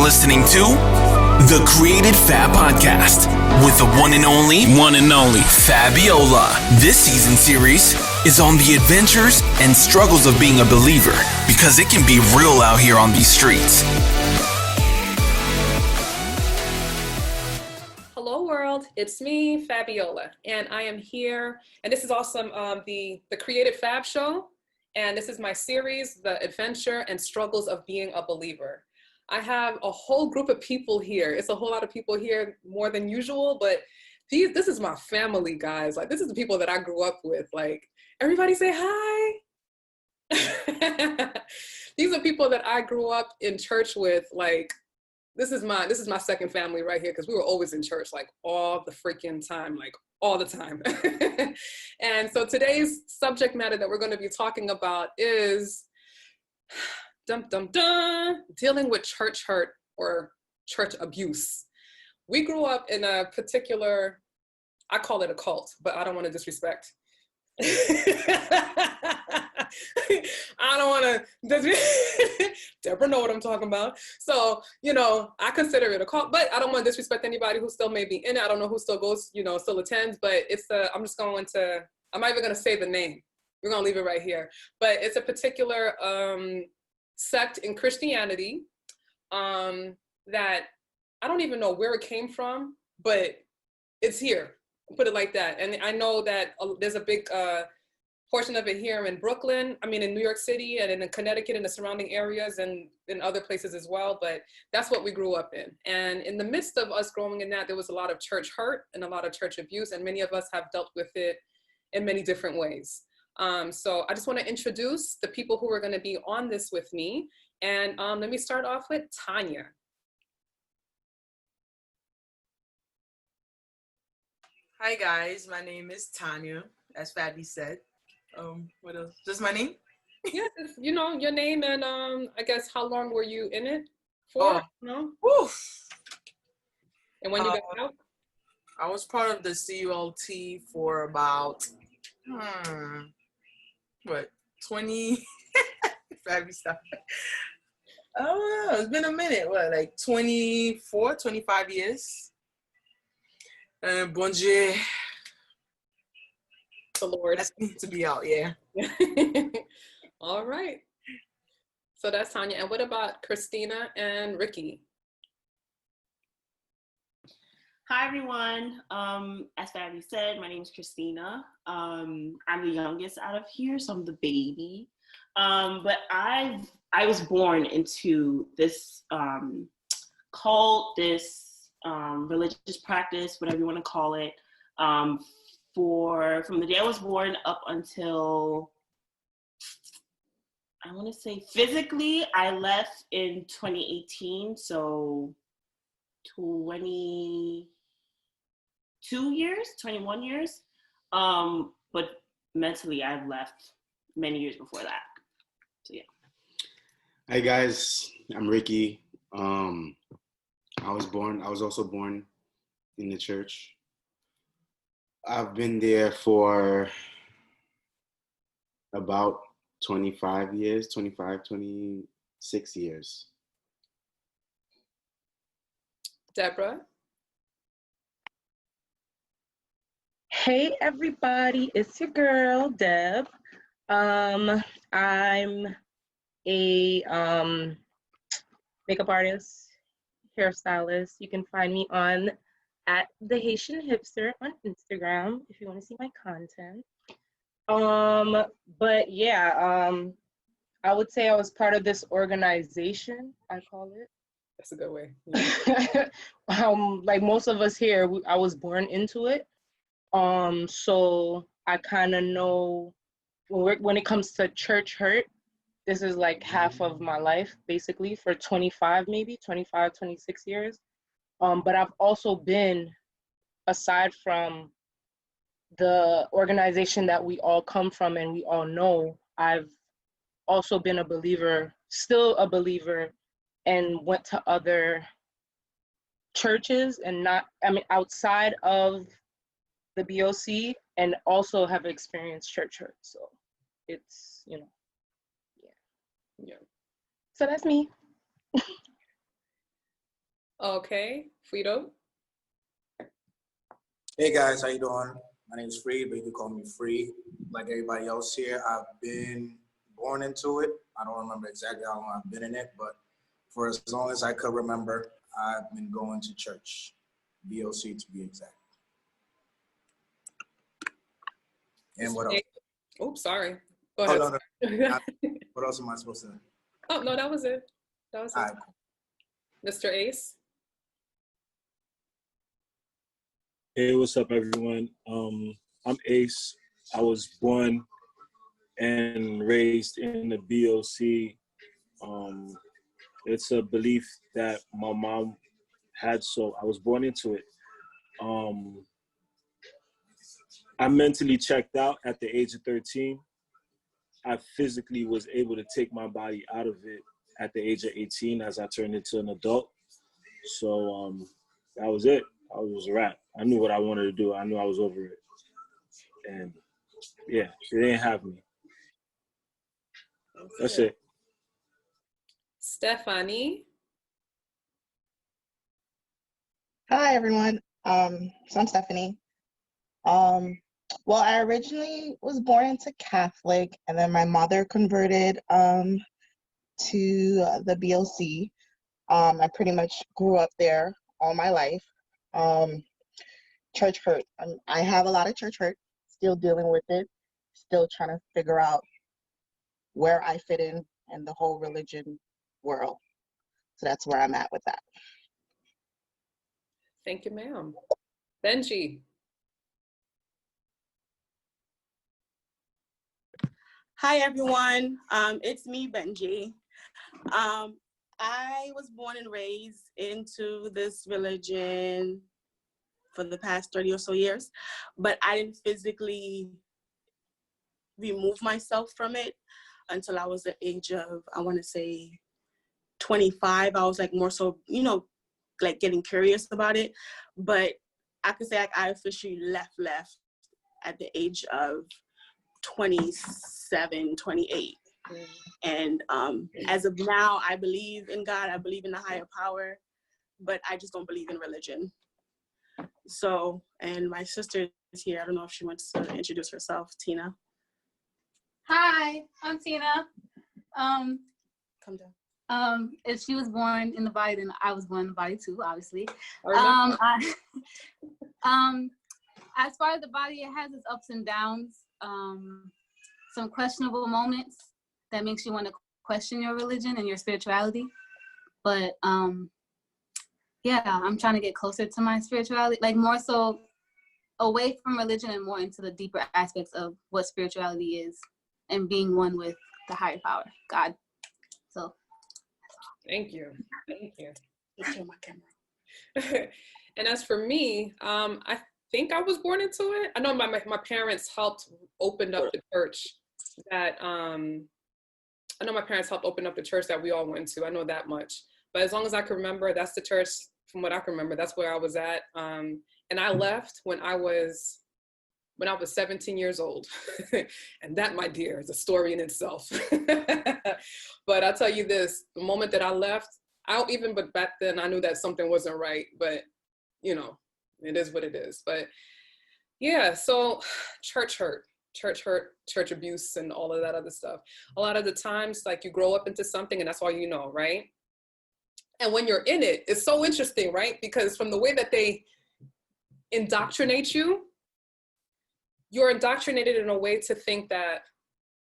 listening to the Created Fab podcast with the one and only Fabiola. This season series is on the adventures and struggles of being a believer, because it can be real out here on these streets. Hello world, it's me, Fabiola, and I am here, and this is awesome, the Created Fab show, and this is my series, The Adventure and Struggles of Being a Believer. I have a whole group of people here. It's a whole lot of people here, more than usual, but this is my family, guys. Like, this is the people that I grew up with. Like, everybody say hi. These are people that I grew up in church with. Like, this is my second family right here, because we were always in church, like, all the freaking time, like, all the time. And so today's subject matter that we're going to be talking about is dealing with church hurt or church abuse. We grew up in a particular, I call it a cult, but I don't want to disrespect. I don't want to, Deborah know what I'm talking about. So, I consider it a cult, but I don't want to disrespect anybody who still may be in it. I don't know who still goes, still attends, but I'm not even going to say the name. We're going to leave it right here. But it's a particular sect in Christianity that I don't even know where it came from, but it's here. Put it like that. And I know that there's a big portion of it here in Brooklyn, in New York City, and in Connecticut and the surrounding areas, and in other places as well. But that's what we grew up in. And in the midst of us growing in that, there was a lot of church hurt and a lot of church abuse, and many of us have dealt with it in many different ways. So I just want to introduce the people who are going to be on this with me. And let me start off with Tanya. Hi guys, my name is Tanya, as Fabi said. What else? Just my name? Yes, your name, and I guess how long were you in it for? No? Oof. And when you got out? I was part of the CULT for about 20 Fabi stuff. Oh, it's been a minute. Like 24, 25 years. Bon Dieu. The Lord. That's me to be out, yeah. All right. So that's Tanya. And what about Christina and Ricky? Hi, everyone. As Fabi said, my name is Christina. I'm the youngest out of here, so I'm the baby. But I was born into this cult, this religious practice, whatever you want to call it, from the day I was born up until, I want to say physically, I left in 2018, so 21 years. But mentally, I've left many years before that. So yeah. Hi guys, I'm Ricky. I was also born in the church. I've been there for about 26 years. Deborah? Hey everybody, it's your girl, Deb. I'm a makeup artist, hairstylist. You can find me at the Haitian Hipster on Instagram if you want to see my content. But yeah, I would say I was part of this organization, I call it. That's a good way. Like most of us here, I was born into it. So I kind of know when it comes to church hurt, this is like half of my life, basically, for 25, 26 years. But I've also been, aside from the organization that we all come from and we all know, I've also been a believer, still a believer, and went to other churches and outside of the BOC, and also have experienced church hurt. So it's, yeah. So that's me. Okay, Frito. Hey guys, how you doing? My name is Free, but you can call me Free. Like everybody else here, I've been born into it. I don't remember exactly how long I've been in it, but for as long as I could remember, I've been going to church, BOC to be exact. And what else? Oops, sorry. Go Oh, ahead. no, what else am I supposed to? Oh, no, that was it. That was it. All right, cool. Mr. Ace. Hey, what's up, everyone? I'm Ace. I was born and raised in the BOC. It's a belief that my mom had, so I was born into it. I mentally checked out at the age of 13. I physically was able to take my body out of it at the age of 18 as I turned into an adult. So that was it. I was a wrap. I knew what I wanted to do. I knew I was over it. And yeah, they didn't have me. That's it. Stephanie. Hi everyone. So I'm Stephanie. Well, I originally was born into Catholic, and then my mother converted to the BOC. I pretty much grew up there all my life. Church hurt. I have a lot of church hurt. Still dealing with it. Still trying to figure out where I fit in the whole religion world. So that's where I'm at with that. Thank you, ma'am. Benji. Hi everyone, it's me, Benji. I was born and raised into this religion for the past 30 or so years, but I didn't physically remove myself from it until I was the age of, I want to say 25. I was like more so, like getting curious about it, but I could say like I officially left at the age of 27, 28. And as of now, I believe in God, I believe in the higher power, but I just don't believe in religion. So, and my sister is here. I don't know if she wants to introduce herself, Tina. Hi, I'm Tina. Come down. If she was born in the body, then I was born in the body too, obviously. As far as the body, it has its ups and downs. Some questionable moments that makes you want to question your religion and your spirituality. But yeah, I'm trying to get closer to my spirituality, like more so away from religion and more into the deeper aspects of what spirituality is and being one with the higher power, God. So. Thank you. Thank you. Turn my camera. And as for me, I think I was born into it. I know my parents helped open up the church that we all went to. I know that much. But as long as I can remember, that's the church, from what I can remember, that's where I was at. And I left when I was 17 years old. And that, my dear, is a story in itself. But I'll tell you this, the moment that I left, but back then I knew that something wasn't right, but it is what it is. But yeah, so church hurt, church abuse, and all of that other stuff. A lot of the times, like, you grow up into something and that's all you know, right? And when you're in it, it's so interesting, right? Because from the way that they indoctrinate you, you're indoctrinated in a way to think that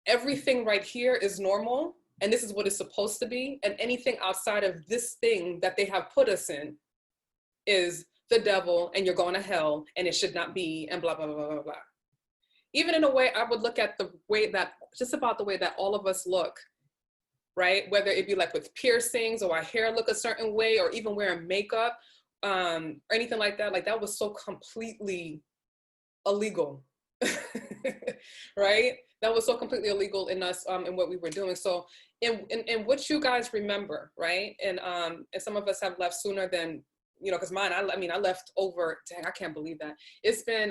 everything right here is normal and this is what it's supposed to be, and anything outside of this thing that they have put us in is the devil and you're going to hell and it should not be, and blah, blah, blah, blah, blah. Even in a way, I would look at just about the way that all of us look, right? Whether it be like with piercings or our hair look a certain way, or even wearing makeup or anything like that. Like, that was so completely illegal, right? That was so completely illegal in us, in what we were doing. So in what you guys remember, right? And some of us have left sooner than, because mine, I left over, dang, I can't believe that. It's been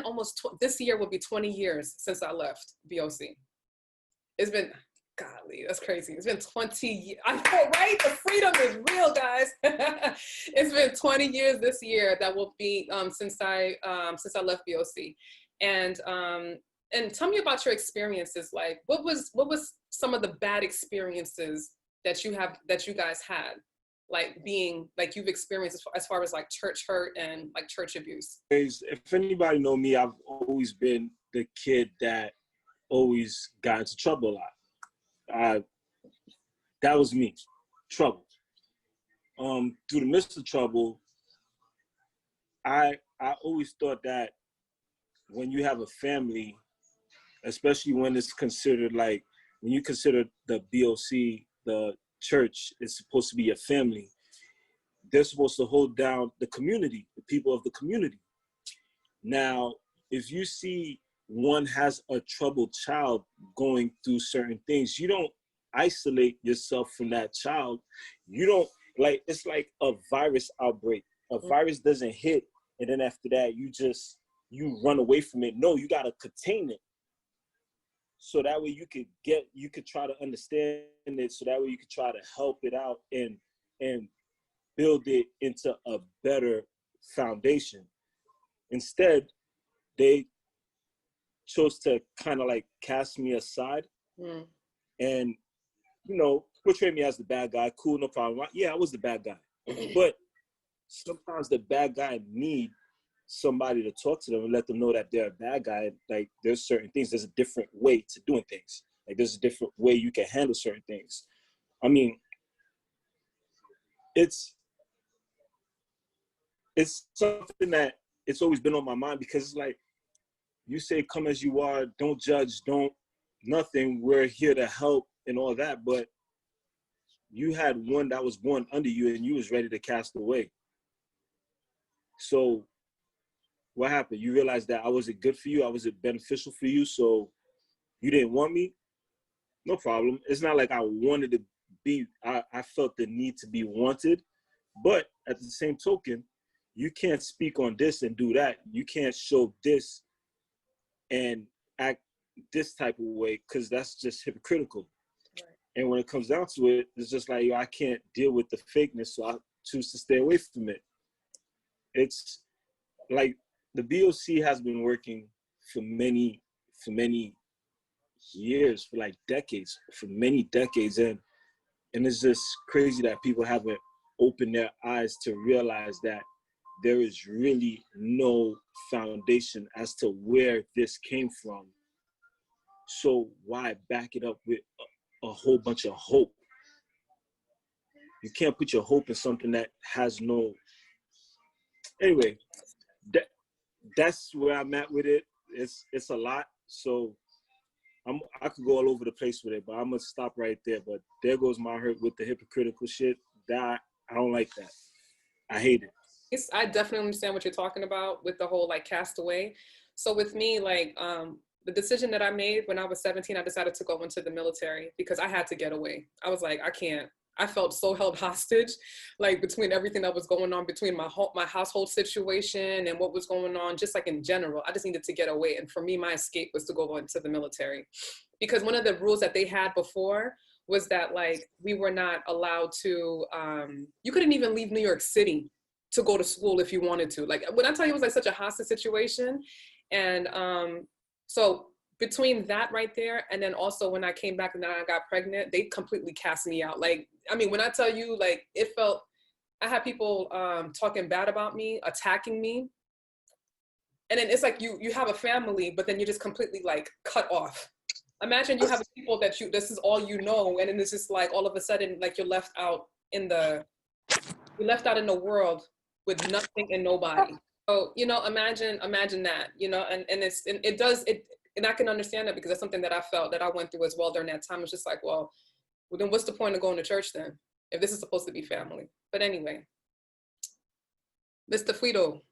almost, this year will be 20 years since I left BOC. It's been Golly, that's crazy. It's been 20 years. I know, right? The freedom is real, guys. It's been 20 years this year that will be since I left BOC. And tell me about your experiences. Like, what was some of the bad experiences that you guys had, like being like you've experienced as far as like church hurt and like church abuse? If anybody know me, I've always been the kid that always got into trouble a lot. That was me, trouble. Through the midst of trouble, I always thought that when you have a family, especially when it's considered like, when you consider the BOC, the church is supposed to be a family, they're supposed to hold down the community, the people of the community. Now, if you see one has a troubled child going through certain things, you don't isolate yourself from that child. You don't, like, it's like a virus outbreak. A virus doesn't hit, and then after that, you run away from it. No, you gotta contain it. So that way you could try to understand it, so that way you could try to help it out and build it into a better foundation. Instead, they chose to kind of like cast me aside and, you know, portray me as the bad guy. Cool, no problem. Yeah, I was the bad guy. But sometimes the bad guy need somebody to talk to them and let them know that they're a bad guy. Like, there's certain things, there's a different way to doing things. Like, there's a different way you can handle certain things. I mean, it's something that it's always been on my mind, because it's like, you say, come as you are, don't judge, don't nothing, we're here to help and all that, but you had one that was born under you and you was ready to cast away. So what happened? You realized that I wasn't good for you, I wasn't beneficial for you, so you didn't want me? No problem. It's not like I wanted to be, I felt the need to be wanted, but at the same token, you can't speak on this and do that. You can't show this and act this type of way, because that's just hypocritical. Right. And when it comes down to it, it's just like, I can't deal with the fakeness, so I choose to stay away from it. It's like the BOC has been working for many years, for like decades, for many decades, and it's just crazy that people haven't opened their eyes to realize that there is really no foundation as to where this came from. So why back it up with a whole bunch of hope? You can't put your hope in something that has no. Anyway, that's where I'm at with it. It's a lot. So I could go all over the place with it, but I'm gonna stop right there. But there goes my hurt with the hypocritical shit. That I don't like that. I hate it. I definitely understand what you're talking about with the whole like castaway. So with me, like the decision that I made when I was 17, I decided to go into the military because I had to get away. I was like, I can't. I felt so held hostage, like between everything that was going on, between my household situation and what was going on, just like in general. I just needed to get away. And for me, my escape was to go into the military, because one of the rules that they had before was that like we were not allowed to, you couldn't even leave New York City to go to school if you wanted to. Like when I tell you, it was like such a hostage situation. And so between that right there, and then also when I came back and then I got pregnant, they completely cast me out. Like, I mean, when I tell you, like, it felt, I had people talking bad about me, attacking me. And then it's like you have a family, but then you're just completely like cut off. Imagine you have people that this is all you know, and then it's just like all of a sudden, like you're left out in the world with nothing and nobody. So, you know, imagine that, you know, and I can understand that, because that's something that I felt that I went through as well during that time. It's just like, well, then what's the point of going to church then, if this is supposed to be family? But anyway, Mr. Fido.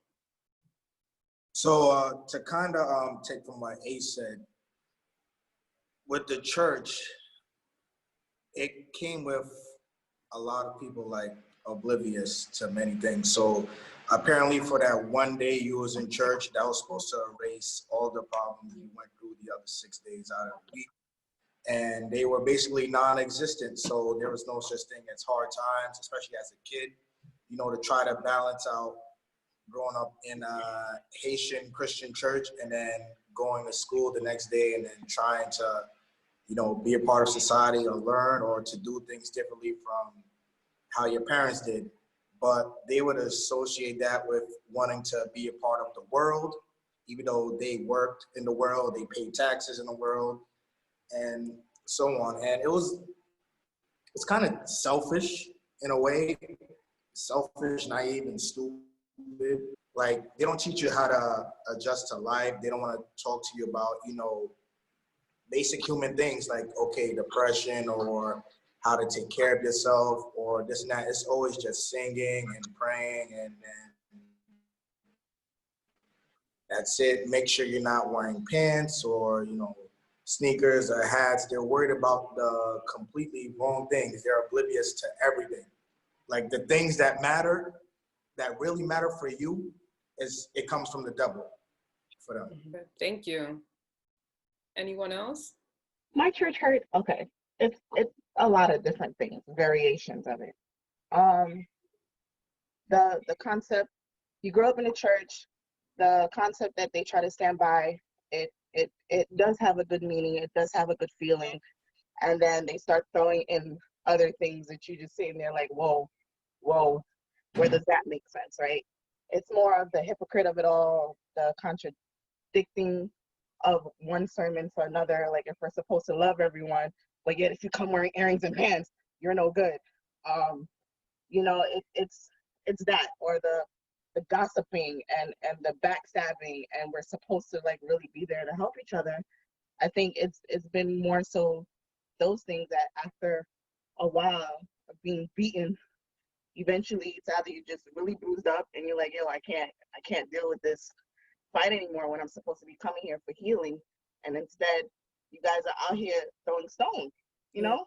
So to kind of take from what Ace said, with the church, it came with a lot of people like oblivious to many things. So apparently for that one day you was in church, that was supposed to erase all the problems you went through the other 6 days out of the week. and they were basically non-existent. So there was no such thing as hard times, especially as a kid, you know, to try to balance out growing up in a Haitian Christian church and then going to school the next day and then trying to, you know, be a part of society or learn or to do things differently from how your parents did. But they would associate that with wanting to be a part of the world, even though they worked in the world, they paid taxes in the world, and so on. And it's kind of selfish in a way, selfish, naive, and stupid. Like, they don't teach you how to adjust to life. They don't want to talk to you about, you know, basic human things like, okay, depression or how to take care of yourself or this and that. It's always just singing and praying and that's it. Make sure you're not wearing pants or, you know, sneakers or hats. They're worried about the completely wrong things. They're oblivious to everything. Like, the things that matter, that really matter for you, it comes from the devil for them. Thank you. Anyone else? My church hurt. Okay, it's a lot of different things, variations of it. The concept, you grow up in a church, the concept that they try to stand by, it does have a good meaning, it does have a good feeling, and then they start throwing in other things that you just sitting there like, whoa, where does that make sense, right? It's more of the hypocrite of it all, the contradicting of one sermon for another. Like, if we're supposed to love everyone, but yet if you come wearing earrings and pants, you're no good. You know, it's that, or the gossiping and the backstabbing, and we're supposed to like really be there to help each other. I think it's been more so those things that after a while of being beaten, eventually it's either you're just really bruised up and you're like, yo, I can't deal with this fight anymore when I'm supposed to be coming here for healing, and instead you guys are out here throwing stones, you know.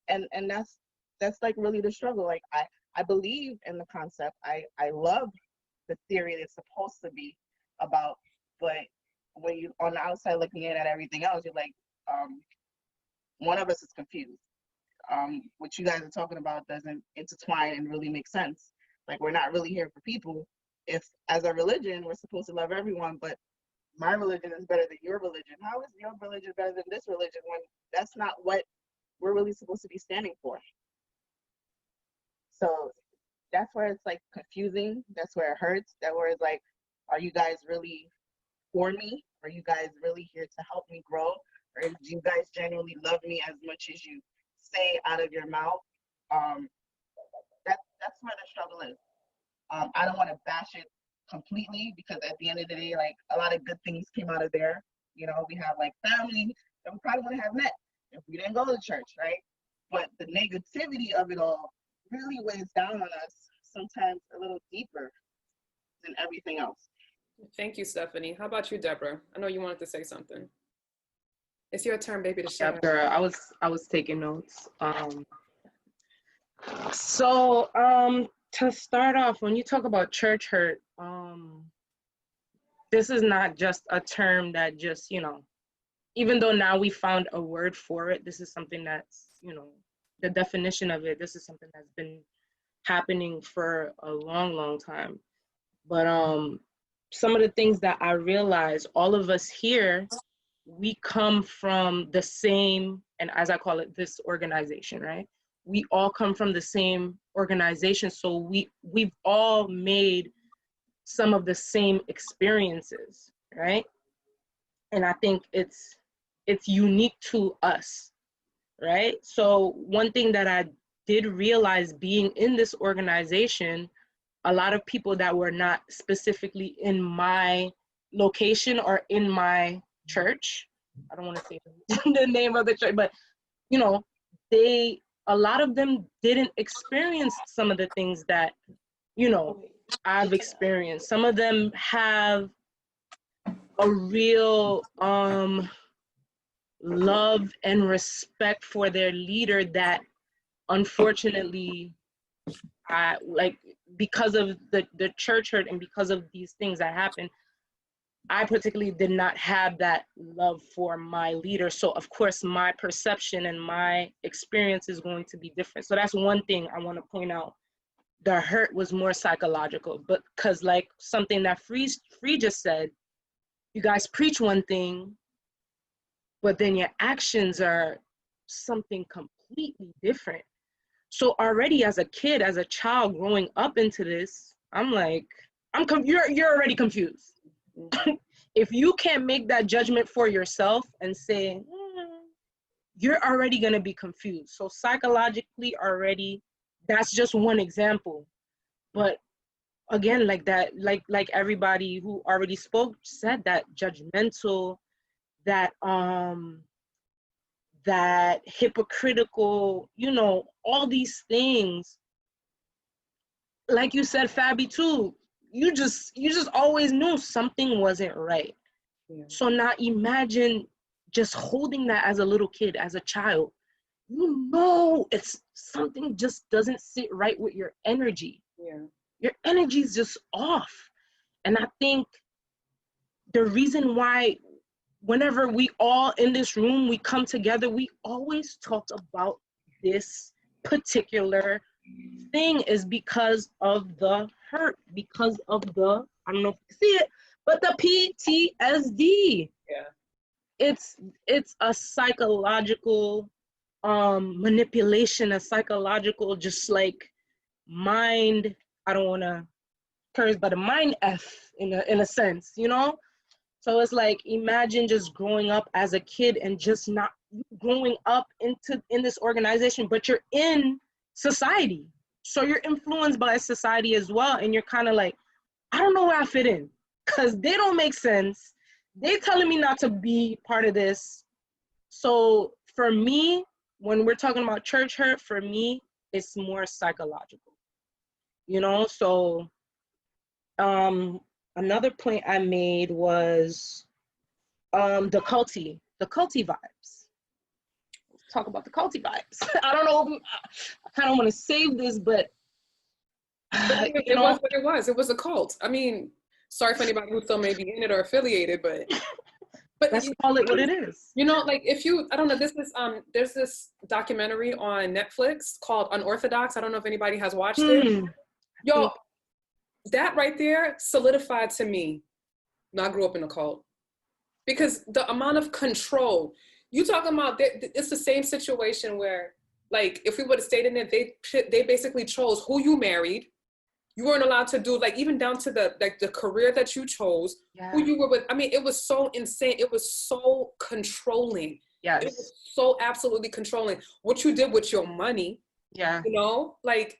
And that's like really the struggle. Like, I believe in the concept. I love the theory that's supposed to be about, but when you on the outside looking in at everything else, you're like, one of us is confused. What you guys are talking about doesn't intertwine and really make sense. Like, we're not really here for people. If as a religion we're supposed to love everyone, but my religion is better than your religion, how is your religion better than this religion when that's not what we're really supposed to be standing for? So that's where it's like confusing. That's where it hurts. That where it's like, are you guys really for me? Are you guys really here to help me grow? Or do you guys genuinely love me as much as you say out of your mouth? That's where the struggle is. I don't want to bash it completely, because at the end of the day, like, a lot of good things came out of there. You know, we have like family that we probably would have met if we didn't go to church, right? But the negativity of it all really weighs down on us sometimes a little deeper than everything else. Thank you, Stephanie. How about you, Deborah? I know you wanted to say something. It's your turn, baby, to share. Yeah, girl, I was taking notes. So to start off, when you talk about church hurt, this is not just a term that just, you know, even though now we found a word for it, this is something that's, you know, the definition of it, this is something that's been happening for a long time. But some of the things that I realized, all of us here, we come from the same, and as I call it, this organization, right? We all come from the same organization, so we've all made some of the same experiences, right? And I think it's unique to us, right? So one thing that I did realize being in this organization, a lot of people that were not specifically in my location or in my church, I don't want to say the name of the church, but, you know, a lot of them didn't experience some of the things that, you know, I've experienced. Some of them have a real love and respect for their leader that unfortunately, because of the church hurt and because of these things that happen, I particularly did not have that love for my leader. So of course my perception and my experience is going to be different. So that's one thing I want to point out. The hurt was more psychological, but because like something that Free just said, you guys preach one thing, but then your actions are something completely different. So already as a kid, as a child growing up into this, I'm like, you're already confused. If you can't make that judgment for yourself and say, you're already going to be confused. So psychologically already, that's just one example. But again, like that, like everybody who already spoke said, that judgmental, that hypocritical, you know, all these things. Like you said, Fabi too, you just always knew something wasn't right. Yeah. So now imagine just holding that as a little kid, as a child. You know, it's something just doesn't sit right with your energy. Yeah. Your energy is just off. And I think the reason why whenever we all in this room, we come together, we always talk about this particular thing is because of the hurt, because of the, I don't know if you see it, but the PTSD. Yeah. It's a psychological manipulation, a psychological just like mind, I don't want to curse, but a mind F in a sense, you know? So it's like, imagine just growing up as a kid and just not growing up in this organization, but you're in society. So you're influenced by society as well. And you're kind of like, I don't know where I fit in because they don't make sense. They're telling me not to be part of this. So for me, when we're talking about church hurt, for me, it's more psychological, you know? So another point I made was the culty vibes. Let's talk about the culty vibes. I don't know, I kind of want to save this, but it was what it was. It was a cult. I mean, sorry for anybody who still may be in it or affiliated, but let's call it what it is. You know, like if you, I don't know, there's this documentary on Netflix called Unorthodox. I don't know if anybody has watched it. Yo, that right there solidified to me. No, I grew up in a cult. Because the amount of control, you talking about, it's the same situation where, like, if we would have stayed in it, they basically chose who you married. You weren't allowed to do, like, even down to the career that you chose, who you were with. I mean, it was so insane. It was so controlling. Yes. It was so absolutely controlling. What you did with your money. Yeah. You know, like,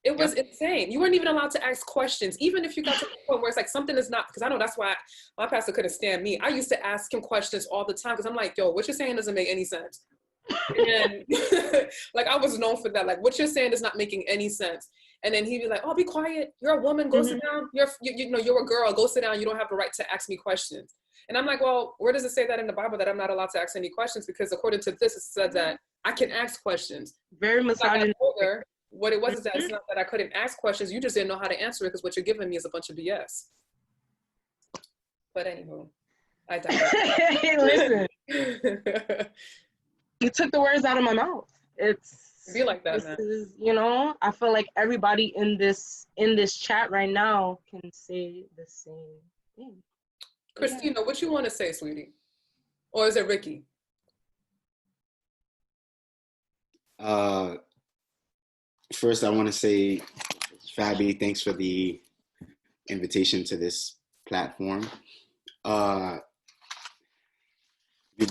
it was insane. You weren't even allowed to ask questions, even if you got to the point where it's like something is not, because I know that's why my pastor couldn't stand me. I used to ask him questions all the time because I'm like, yo, what you're saying doesn't make any sense. And like, I was known for that. Like, what you're saying is not making any sense. And then he'd be like, oh, be quiet. You're a woman. Go sit down. You're a girl. Go sit down. You don't have the right to ask me questions. And I'm like, well, where does it say that in the Bible that I'm not allowed to ask any questions? Because according to this, it said that I can ask questions. Very misogynistic. What it was is that it's not that I couldn't ask questions. You just didn't know how to answer it because what you're giving me is a bunch of BS. But anyway, I digress. Listen, you took the words out of my mouth. It's be like that, man. You know, I feel like everybody in this chat right now can say the same thing. Christina, what you want to say, sweetie? Or is it Ricky? First, I want to say, Fabi, thanks for the invitation to this platform. You've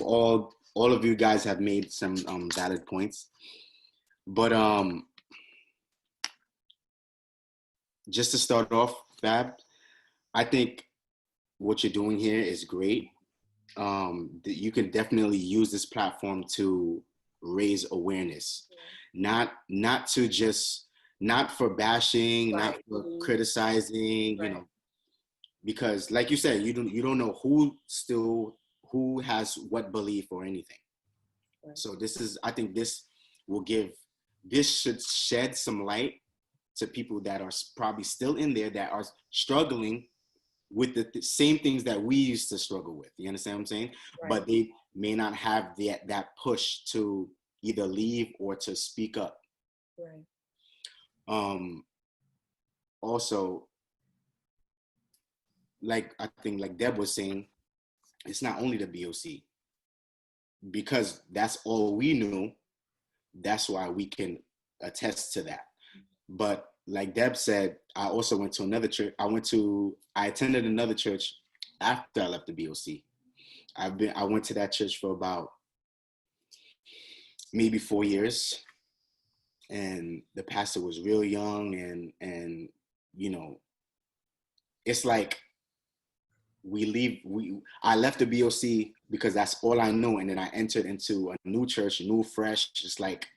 all of you guys have made some valid points, but just to start off, Fab, I think what you're doing here is great. You can definitely use this platform to raise awareness. Not to just, not for bashing, not for criticizing, you know, because like you said, you don't know who has what belief or anything. So I think this should shed some light to people that are probably still in there, that are struggling with the same things that we used to struggle with. You understand what I'm saying? Right. But they may not have that push to either leave or to speak up. Right. Also, like I think like Deb was saying, it's not only the BOC, because that's all we knew. That's why we can attest to that. But like Deb said, I also went to another church. I attended another church after I left the BOC. I went to that church for about maybe 4 years, and the pastor was real young, and you know, it's like I left the BOC because that's all I knew, and then I entered into a new church, new, fresh, just like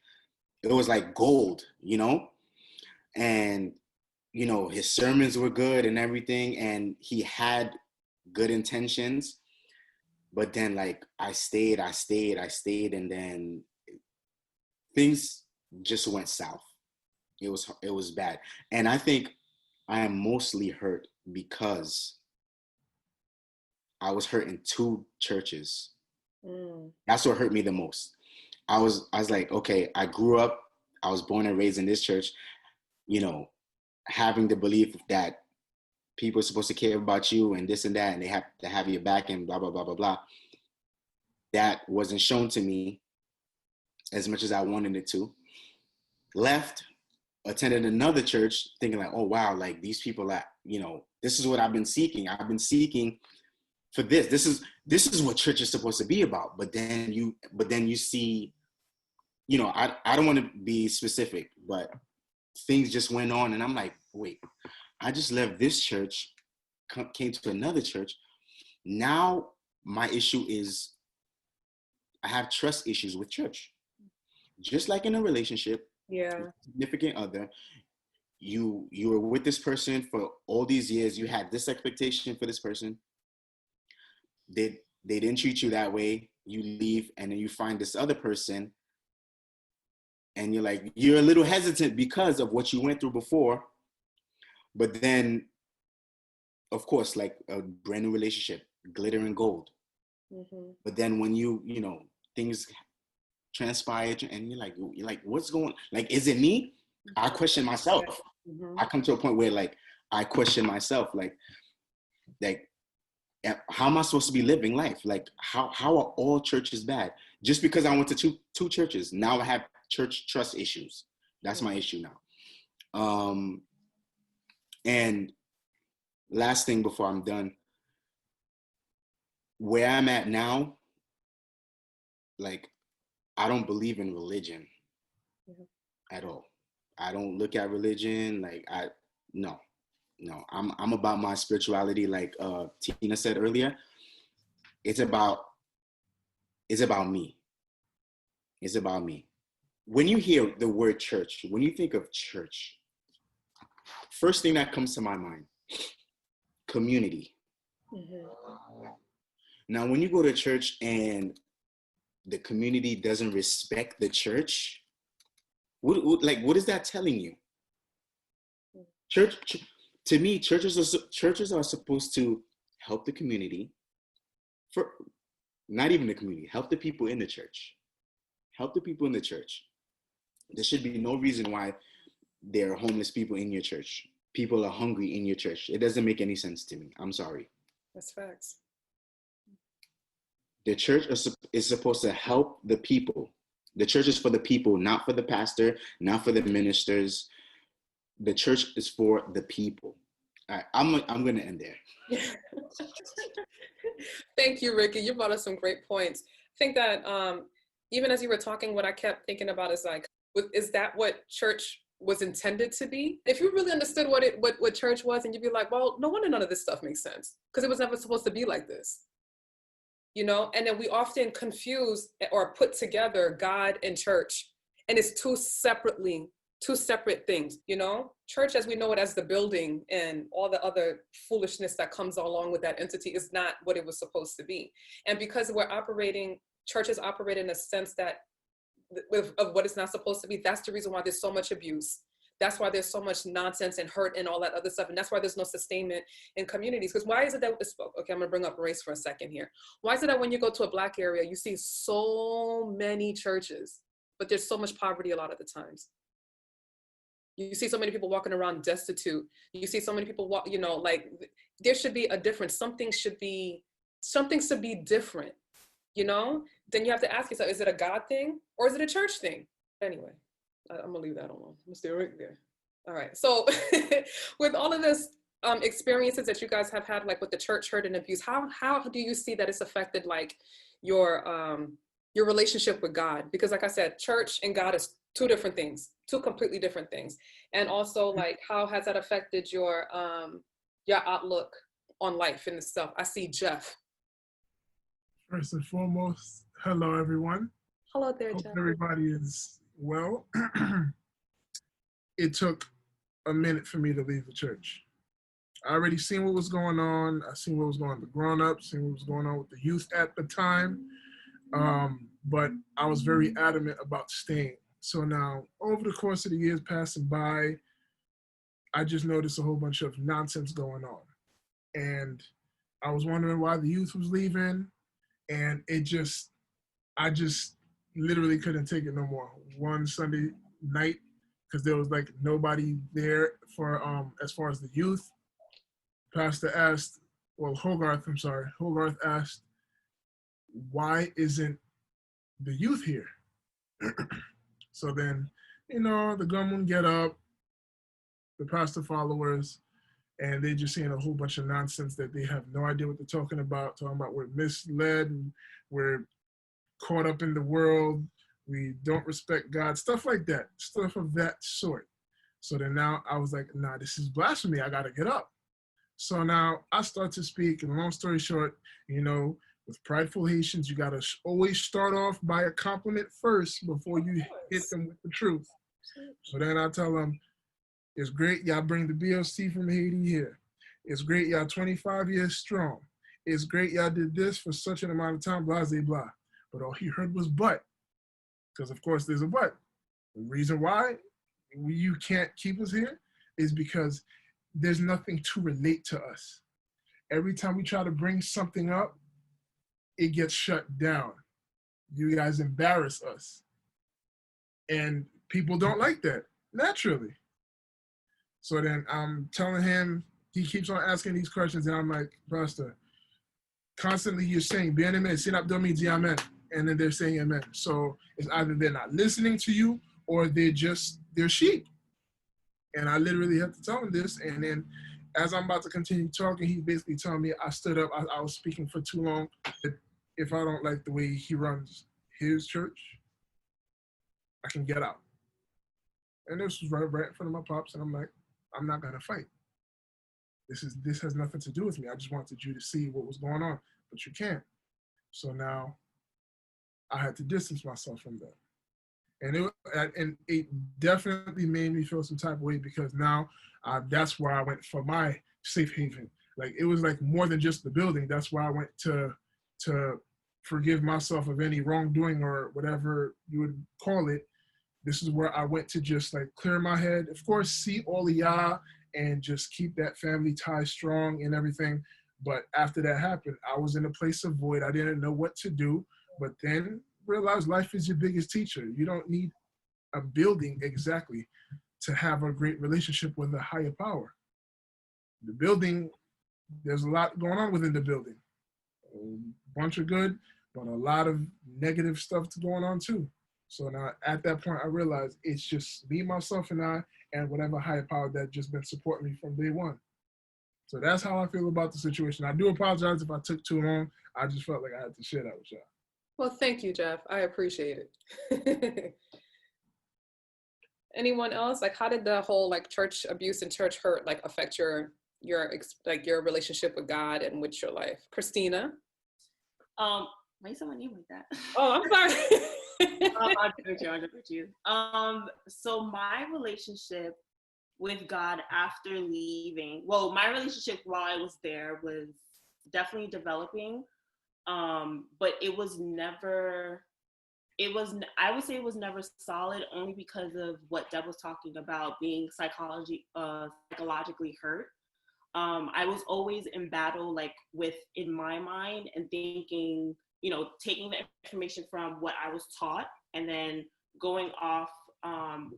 it was like gold, you know. And you know, his sermons were good and everything, and he had good intentions. But then like I stayed, and then things just went south. It was bad. And I think I am mostly hurt because I was hurt in 2 churches. That's what hurt me the most. I was like, okay, I grew up, I was born and raised in this church, you know, having the belief that people are supposed to care about you and this and that, and they have to have your back and blah, blah, blah, blah, blah. That wasn't shown to me as much as I wanted it to. Left, attended another church thinking like, oh, wow, like these people that, you know, this is what I've been seeking. I've been seeking for this. This is what church is supposed to be about. But then you see, you know, I don't want to be specific, but things just went on, and I'm like, wait, I just left this church, came to another church. Now my issue is I have trust issues with church. Just like in a relationship, Yeah, significant other, you were with this person for all these years, you had this expectation for this person. They didn't treat you that way. You leave, and then you find this other person, and you're a little hesitant because of what you went through before. But then, of course, like a brand new relationship, glitter and gold. But then when you know, things transpire, and you're like, what's going on? Like, is it me? I question myself. I come to a point where like I question myself, like how am I supposed to be living life? Like how are all churches bad? Just because I went to two churches, now I have church trust issues. That's my issue now. And last thing before I'm done, where I'm at now, like I don't believe in religion at all. I don't look at religion like no. I'm about my spirituality, like Tina said earlier. It's about me. It's about me. When you hear the word church, when you think of church, first thing that comes to my mind, community. Now, when you go to church and the community doesn't respect the church, what is that telling you? Church, to me, churches are supposed to help the community, for not even the community, help the people in the church. Help the people in the church. There should be no reason why there are homeless people in your church. People are hungry in your church. It doesn't make any sense to me. I'm sorry. That's facts. The church is supposed to help the people. The church is for the people, not for the pastor, not for the ministers. The church is for the people. All right, I'm going to end there. Thank you, Ricky. You brought us some great points. I think that even as you were talking, what I kept thinking about is like, is that what church was intended to be? If you really understood what church was, and you'd be like, well, no wonder none of this stuff makes sense, because it was never supposed to be like this. You know, and then we often confuse or put together God and church, and it's two separate things. You know, church as we know it as the building and all the other foolishness that comes along with that entity is not what it was supposed to be. And because churches operate in a sense that of what it's not supposed to be, that's the reason why there's so much abuse. That's why there's so much nonsense and hurt and all that other stuff. And that's why there's no sustainment in communities. Because why is it that, okay, I'm gonna bring up race for a second here. Why is it that when you go to a Black area, you see so many churches, but there's so much poverty a lot of the times? You see so many people walking around destitute. You see so many people walk, you know, like there should be a difference. Something should be different, you know? Then you have to ask yourself, is it a God thing or is it a church thing? Anyway, I'm gonna leave that alone. I'm gonna stay right there. All right, so with all of this experiences that you guys have had, like with the church hurt and abuse, how do you see that it's affected like your relationship with God? Because like I said, church and God is two different things, two completely different things. And also like, how has that affected your outlook on life and stuff? I see Jeff. First and foremost, hello everyone. Hello there, Hope Jeff. everybody is well. It took a minute for me to leave the church. I already seen what was going on. I seen what was going on with the grown-ups, seen what was going on with the youth at the time. But I was very adamant about staying. So now, over the course of the years passing by, I just noticed a whole bunch of nonsense going on. And I was wondering why the youth was leaving. And I just literally couldn't take it no more. One Sunday night, because there was like nobody there for, as far as the youth, Pastor asked, Hogarth asked, why isn't the youth here? So then, you know, the gunmen get up, the pastor followers, and they're just saying a whole bunch of nonsense that they have no idea what they're talking about we're misled, and we're caught up in the world, we don't respect God, stuff like that, stuff of that sort. So then now I was like, nah, this is blasphemy, I gotta get up. So now I start to speak, and long story short, you know, with prideful Haitians, you gotta always start off by a compliment first before you hit them with the truth. So then I tell them, it's great y'all bring the BLC from Haiti here. It's great y'all 25 years strong. It's great y'all did this for such an amount of time, blah, blah, blah. But all he heard was but, because of course there's a but. The reason why you can't keep us here is because there's nothing to relate to us. Every time we try to bring something up, it gets shut down. You guys embarrass us. And people don't like that, naturally. So then I'm telling him, he keeps on asking these questions, and I'm like, Pastor, constantly you're saying, bien amen, sin up domi di amen. And then they're saying amen. So it's either they're not listening to you or they're sheep. And I literally have to tell him this. And then as I'm about to continue talking, he's basically telling me I stood up, I was speaking for too long. If I don't like the way he runs his church, I can get out. And this was right in front of my pops, and I'm like, I'm not gonna fight. This has nothing to do with me. I just wanted you to see what was going on, but you can't. So now I had to distance myself from them. And it definitely made me feel some type of way, because now that's where I went for my safe haven. Like, it was like more than just the building. That's where I went to forgive myself of any wrongdoing or whatever you would call it. This is where I went to just like clear my head. Of course, see all of y'all and just keep that family tie strong and everything. But after that happened, I was in a place of void. I didn't know what to do, but then realize life is your biggest teacher. You don't need a building exactly to have a great relationship with a higher power. The building, there's a lot going on within the building. A bunch of good, but a lot of negative stuff going on too. So now at that point, I realized it's just me, myself, and I, and whatever higher power that just been supporting me from day one. So that's how I feel about the situation. I do apologize if I took too long. I just felt like I had to share that with y'all. Well, thank you, Jeff. I appreciate it. Anyone else? Like, how did the whole like church abuse and church hurt like affect your relationship with God and with your life? Christina? Why you say my name like that? Oh, I'm sorry. I'll do with you. So my relationship with God after leaving, well, my relationship while I was there was definitely developing, but it was never I would say it was never solid, only because of what Deb was talking about, being psychologically hurt. I was always in battle, like in my mind, and thinking, taking the information from what I was taught and then going off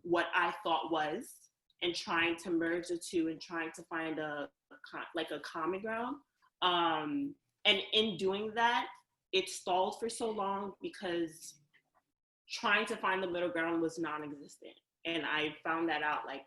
what I thought was, and trying to merge the two and trying to find a common ground. And in doing that, it stalled for so long because trying to find the middle ground was non-existent. And I found that out like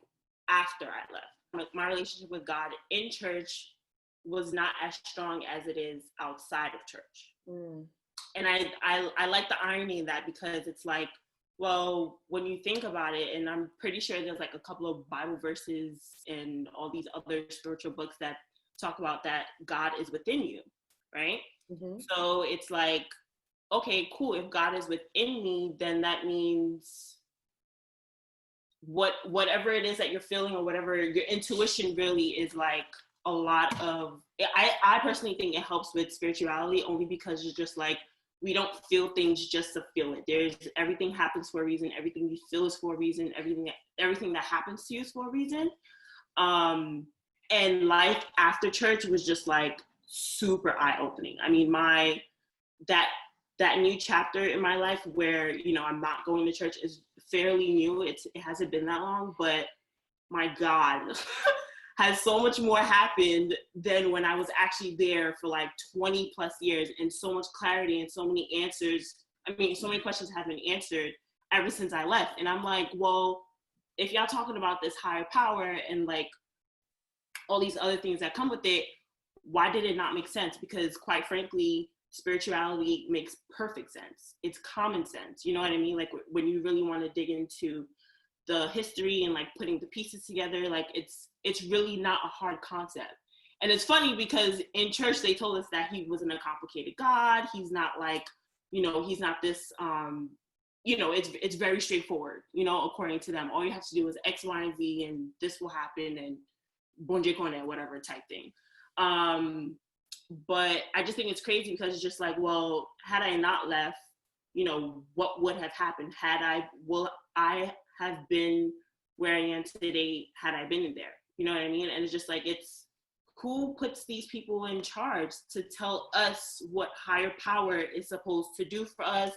after I left. My relationship with God in church was not as strong as it is outside of church. And I like the irony in that, because it's like, well, when you think about it, and I'm pretty sure there's like a couple of Bible verses and all these other spiritual books that talk about that God is within you, right? So it's like, okay, cool. If God is within me, then that means whatever it is that you're feeling, or whatever your intuition really is, like a lot of, I personally think it helps with spirituality, only because it's just like, we don't feel things just to feel it. Everything happens for a reason. Everything you feel is for a reason. Everything that happens to you is for a reason. And life after church was just like super eye-opening. I mean, that new chapter in my life where, I'm not going to church is fairly new. It hasn't been that long, but my God, has so much more happened than when I was actually there for like 20 plus years, and so much clarity and so many answers. I mean, so many questions have been answered ever since I left. And I'm like, well, if y'all talking about this higher power and like all these other things that come with it, why did it not make sense? Because quite frankly, spirituality makes perfect sense. It's common sense. You know what I mean? Like when you really want to dig into the history and like putting the pieces together, like it's really not a hard concept. And it's funny because in church they told us that he wasn't a complicated God. He's not like, he's not this it's very straightforward, according to them. All you have to do is X, Y, and Z, and this will happen, and bonje kone, whatever type thing. But I just think it's crazy because it's just like, well, had I not left, what would have happened? I have been where I am today had I been in there? You know what I mean? And it's just like, it's who puts these people in charge to tell us what higher power is supposed to do for us,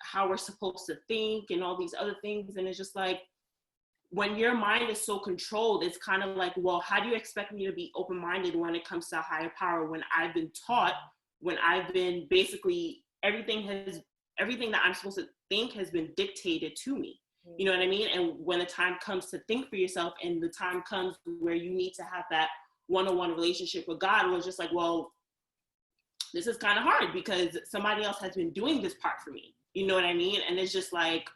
how we're supposed to think and all these other things. And it's just like, when your mind is so controlled, it's kind of like, well, how do you expect me to be open-minded when it comes to higher power, when I've been taught, when I've been basically, everything that I'm supposed to think has been dictated to me. You know what I mean? And when the time comes to think for yourself, and the time comes where you need to have that one-on-one relationship with God, it was just like, well, this is kind of hard because somebody else has been doing this part for me. You know what I mean? And it's just like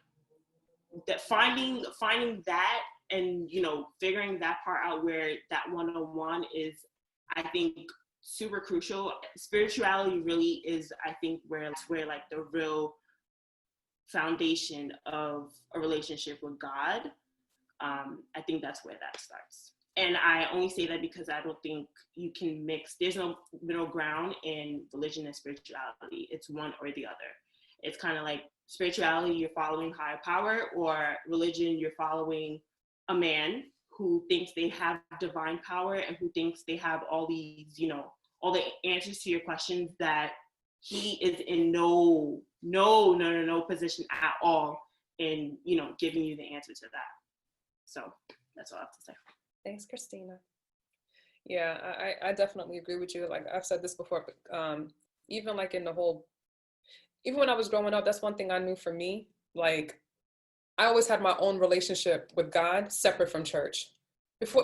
that, finding that and, figuring that part out, where that one-on-one is, I think, super crucial. Spirituality really is, I think, where like the real foundation of a relationship with God. I think that's where that starts. And I only say that because I don't think you can mix, there's no middle ground in religion and spirituality. It's one or the other. It's kind of like spirituality, you're following higher power, or religion, you're following a man who thinks they have divine power and who thinks they have all these, all the answers to your questions, that he is in no position at all in, giving you the answer to that. So that's all I have to say. Thanks, Christina. Yeah, I definitely agree with you. Like I've said this before, but even like even when I was growing up, that's one thing I knew for me. Like I always had my own relationship with God separate from church.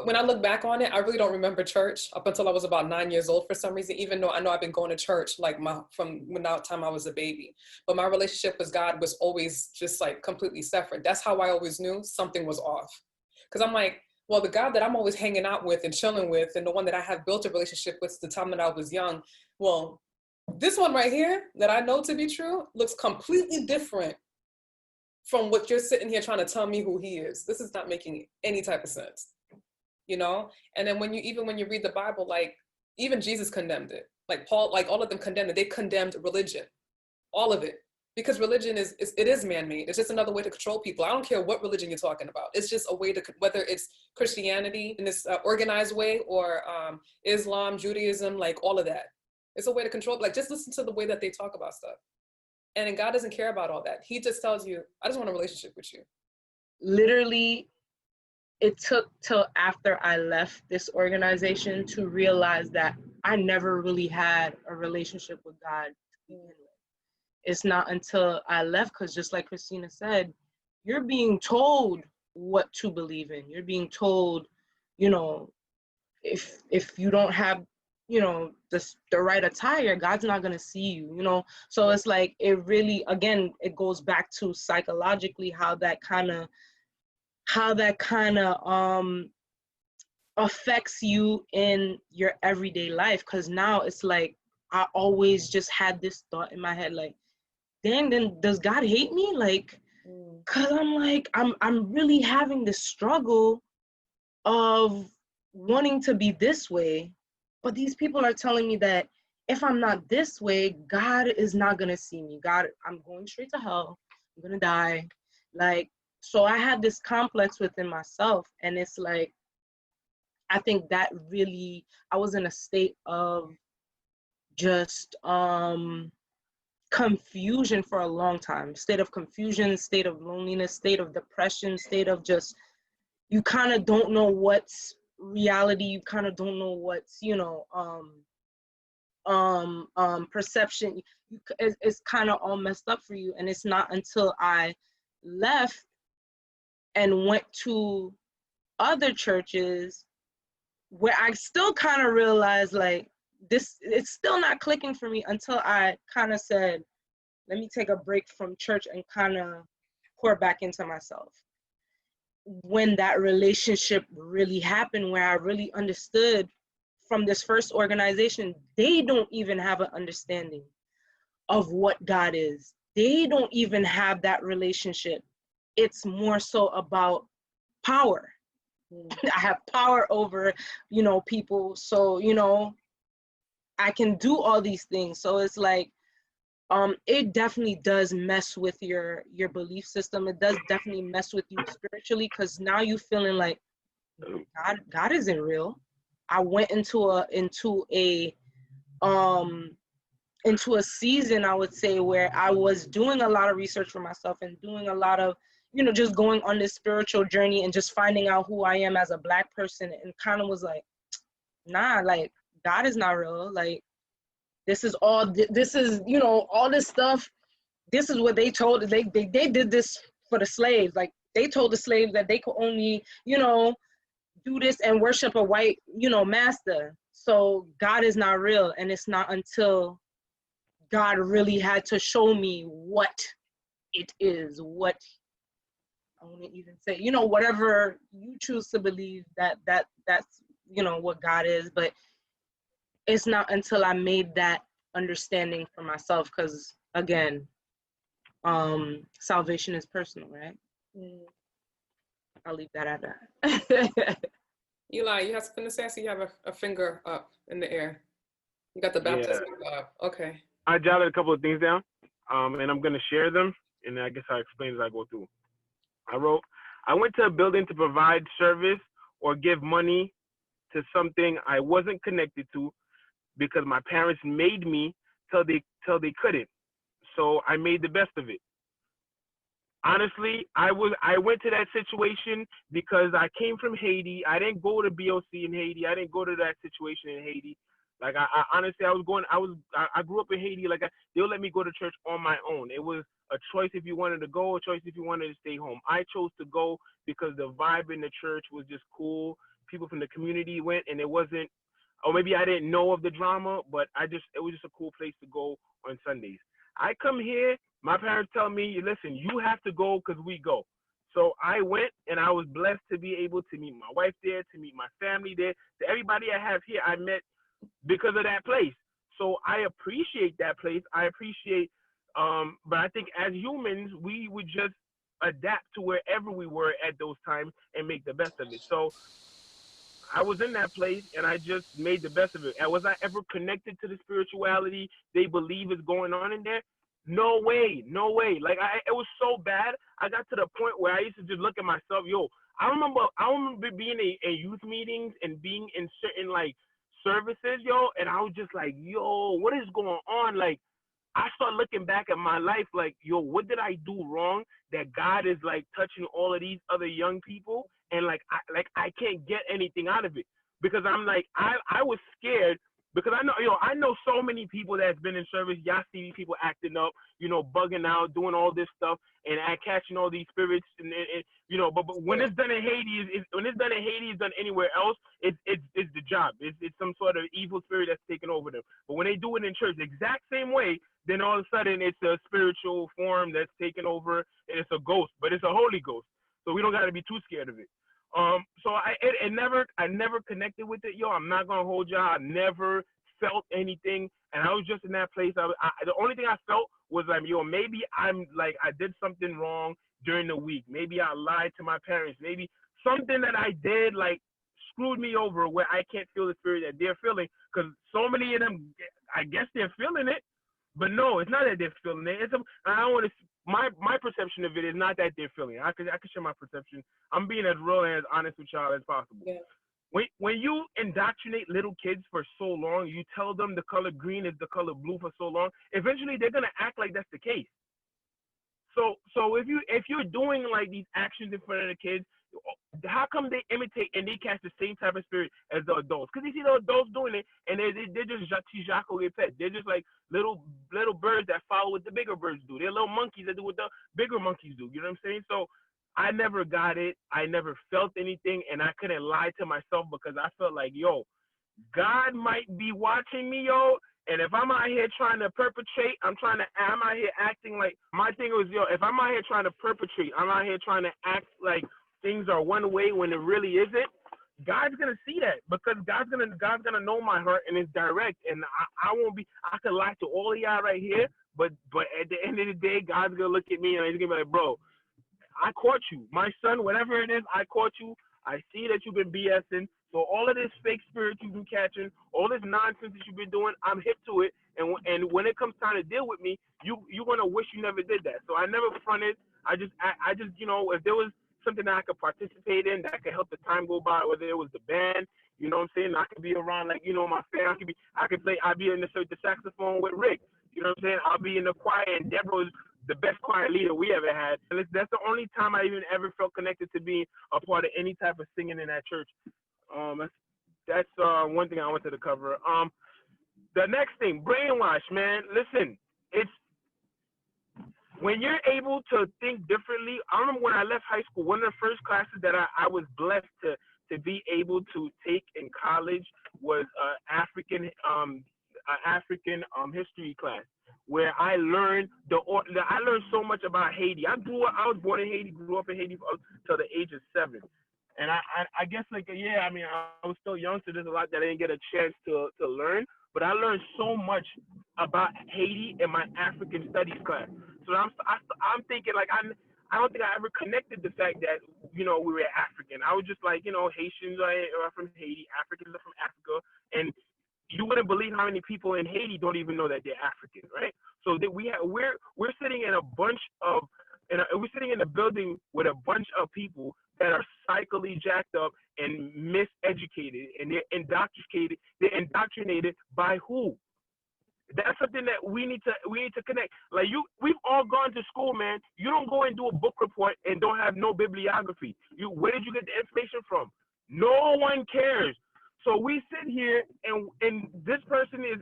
When I look back on it, I really don't remember church up until I was about 9 years old for some reason, even though I know I've been going to church like from the time I was a baby. But my relationship with God was always just like completely separate. That's how I always knew something was off. Because I'm like, well, the God that I'm always hanging out with and chilling with, and the one that I have built a relationship with the time that I was young, well, this one right here that I know to be true looks completely different from what you're sitting here trying to tell me who he is. This is not making any type of sense. And then when you read the Bible, like even Jesus condemned it. Like Paul, like all of them condemned it. They condemned religion, all of it. because religion it is man-made. It's just another way to control people. I don't care what religion you're talking about. It's just a way to, whether it's Christianity in this organized way, or Islam, Judaism, like all of that. It's a way to control. Like, just listen to the way that they talk about stuff. And God doesn't care about all that. He just tells you, I just want a relationship with you. Literally, it took till after I left this organization to realize that I never really had a relationship with God to begin with. It's not until I left, because just like Christina said, you're being told what to believe in. You're being told, you know, if you don't have, you know, the right attire, God's not gonna see you, you know. So it's like, it really, again, it goes back to psychologically how that kind of affects you in your everyday life. Because now it's like, I always just had this thought in my head, like, dang, then does God hate me? Like, because I'm like, I'm really having this struggle of wanting to be this way, but these people are telling me that if I'm not this way, God is not gonna see me. God, I'm going straight to hell. I'm gonna die. Like, so I had this complex within myself, and it's like, I think that really, I was in a state of just confusion for a long time. State of confusion, state of loneliness, state of depression, state of just, you kind of don't know what's reality, you kind of don't know what's, you know, perception. It's kind of all messed up for you. And it's not until I left and went to other churches where I still kind of realized, like, this, it's still not clicking for me, until I kind of said, let me take a break from church and kind of pour back into myself. When that relationship really happened, where I really understood from this first organization, they don't even have an understanding of what God is. They don't even have that relationship. It's more so about power. I have power over, you know, people. So, you know, I can do all these things. So it's like, it definitely does mess with your belief system. It does definitely mess with you spiritually, because now you feeling like God isn't real. I went into a season, I would say, where I was doing a lot of research for myself and doing a lot of, you know, just going on this spiritual journey and just finding out who I am as a Black person, and kind of was like, nah, like, God is not real. Like, this is, you know, all this stuff. This is what they told. They did this for the slaves. Like, they told the slaves that they could only, you know, do this and worship a white, you know, master. So God is not real. And it's not until God really had to show me what it is, what, I won't even say, you know, whatever you choose to believe that's, you know, what God is. But it's not until I made that understanding for myself, because again, salvation is personal, right? I'll leave that at that. Eli, you have something to say? I see you have a finger up in the air. You got the baptism up. Okay. I jotted a couple of things down, and I'm going to share them, and I guess I'll explain as I go through. I wrote, I went to a building to provide service or give money to something I wasn't connected to because my parents made me till they couldn't. So I made the best of it. Honestly, I went to that situation because I came from Haiti. I didn't go to BOC in Haiti. I didn't go to that situation in Haiti. Like, I honestly, I grew up in Haiti. Like, they would let me go to church on my own. It was a choice if you wanted to go, a choice if you wanted to stay home. I chose to go because the vibe in the church was just cool. People from the community went, and it wasn't, or maybe I didn't know of the drama, but it was just a cool place to go on Sundays. I come here, my parents tell me, listen, you have to go because we go. So I went, and I was blessed to be able to meet my wife there, to meet my family there. To everybody I have here, I met because of that place. So I appreciate that place. I appreciate, but I think as humans, we would just adapt to wherever we were at those times and make the best of it. So I was in that place, and I just made the best of it. And was I ever connected to the spirituality they believe is going on in there? No way, no way. Like it was so bad. I got to the point where I used to just look at myself. Yo, I remember being in youth meetings and being in certain like services, yo, and I was just like, yo, what is going on? Like, I start looking back at my life like, yo, what did I do wrong that God is like touching all of these other young people, and like I can't get anything out of it, because I'm like I was scared, because I know so many people that's been in service. Y'all see these people acting up, bugging out, doing all this stuff, and catching all these spirits, and but when it's done in Haiti, when it's done in Haiti, it's done anywhere else. It's the job. It's some sort of evil spirit that's taking over them. But when they do it in church, the exact same way, then all of a sudden it's a spiritual form that's taken over, and it's a ghost, but it's a Holy Ghost. So we don't got to be too scared of it. So I never connected with it, yo. I'm not gonna hold y'all. I never felt anything, and I was just in that place. The only thing I felt was like, yo, maybe I did something wrong during the week. Maybe I lied to my parents. Maybe something that I did like screwed me over, where I can't feel the spirit that they're feeling. Because so many of them, I guess they're feeling it, but no, it's not that they're feeling it. I don't want to. My perception of it is not that they're feeling it. I could share my perception. I'm being as real and as honest with y'all as possible. Yeah. When you indoctrinate little kids for so long, you tell them the color green is the color blue for so long, eventually they're gonna act like that's the case. So if you're doing like these actions in front of the kids, how come they imitate and they catch the same type of spirit as the adults? Because you see the adults doing it, and they're just pet. They're just like little birds that follow what the bigger birds do. They're little monkeys that do what the bigger monkeys do. You know what I'm saying? So I never got it. I never felt anything, and I couldn't lie to myself, because I felt like, yo, God might be watching me, yo. And if I'm out here trying to perpetrate, I'm out here acting like, my thing was, yo, if I'm out here trying to perpetrate, I'm out here trying to act like things are one way when it really isn't, God's gonna see that, because God's gonna know my heart, and it's direct, and I won't be. I could lie to all of y'all right here, but at the end of the day, God's gonna look at me and he's gonna be like, bro, I caught you, my son, whatever it is, I caught you. I see that you've been BSing. So all of this fake spirit you've been catching, all this nonsense that you've been doing, I'm hip to it. And when it comes time to deal with me, you're gonna wish you never did that. So I never fronted. I just if there was something that I could participate in that could help the time go by, whether it was the band, you know what I'm saying, I could be around like my family. I'd be in the saxophone with Rick. You know what I'm saying? I'll be in the choir, and Deborah's the best choir leader we ever had. And that's the only time I even ever felt connected to being a part of any type of singing in that church. That's one thing I wanted to cover. The next thing, brainwash, man. Listen, it's when you're able to think differently. I remember when I left high school, one of the first classes that I was blessed to be able to take in college was African history class, where I learned I learned so much about Haiti. I was born in Haiti, grew up in Haiti until the age of 7. And I guess I was still young, so there's a lot that I didn't get a chance to learn. But I learned so much about Haiti in my African studies class. So I'm thinking, like, I don't think I ever connected the fact that we were African. I was just like, Haitians are from Haiti, Africans are from Africa, and you wouldn't believe how many people in Haiti don't even know that they're African, right? So that we're sitting in we're sitting in a building with a bunch of people that are psychically jacked up and miseducated, and they're indoctrinated by who? That's something that we need to connect. Like we've all gone to school, man. You don't go and do a book report and don't have no bibliography. Where did you get the information from? No one cares. So we sit here and this person is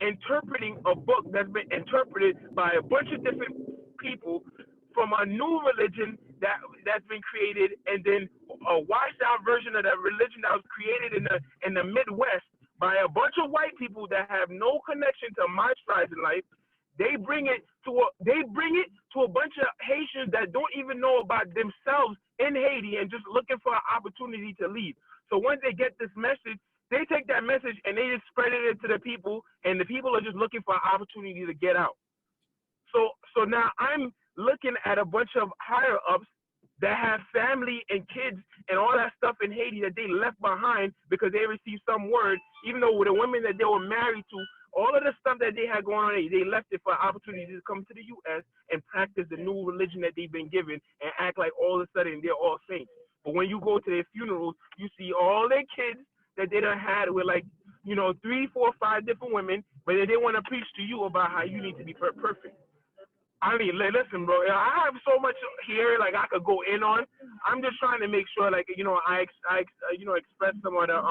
interpreting a book that's been interpreted by a bunch of different people from a new religion that's been created, and then a washed out version of that religion that was created in the Midwest by a bunch of white people that have no connection to my strides in life. They bring it to a bunch of Haitians that don't even know about themselves in Haiti and just looking for an opportunity to leave. So once they get this message, they take that message and they just spread it to the people, and the people are just looking for an opportunity to get out. So now I'm looking at a bunch of higher ups that have family and kids and all that stuff in Haiti that they left behind because they received some word, even though with the women that they were married to, all of the stuff that they had going on, they left it for opportunity to come to the U.S. and practice the new religion that they've been given and act like all of a sudden they're all saints. But when you go to their funerals, you see all their kids that they done had with like, 3, 4, 5 different women, but they want to preach to you about how you need to be perfect. I mean, listen, bro. I have so much here, like I could go in on. I'm just trying to make sure, like, I express some of the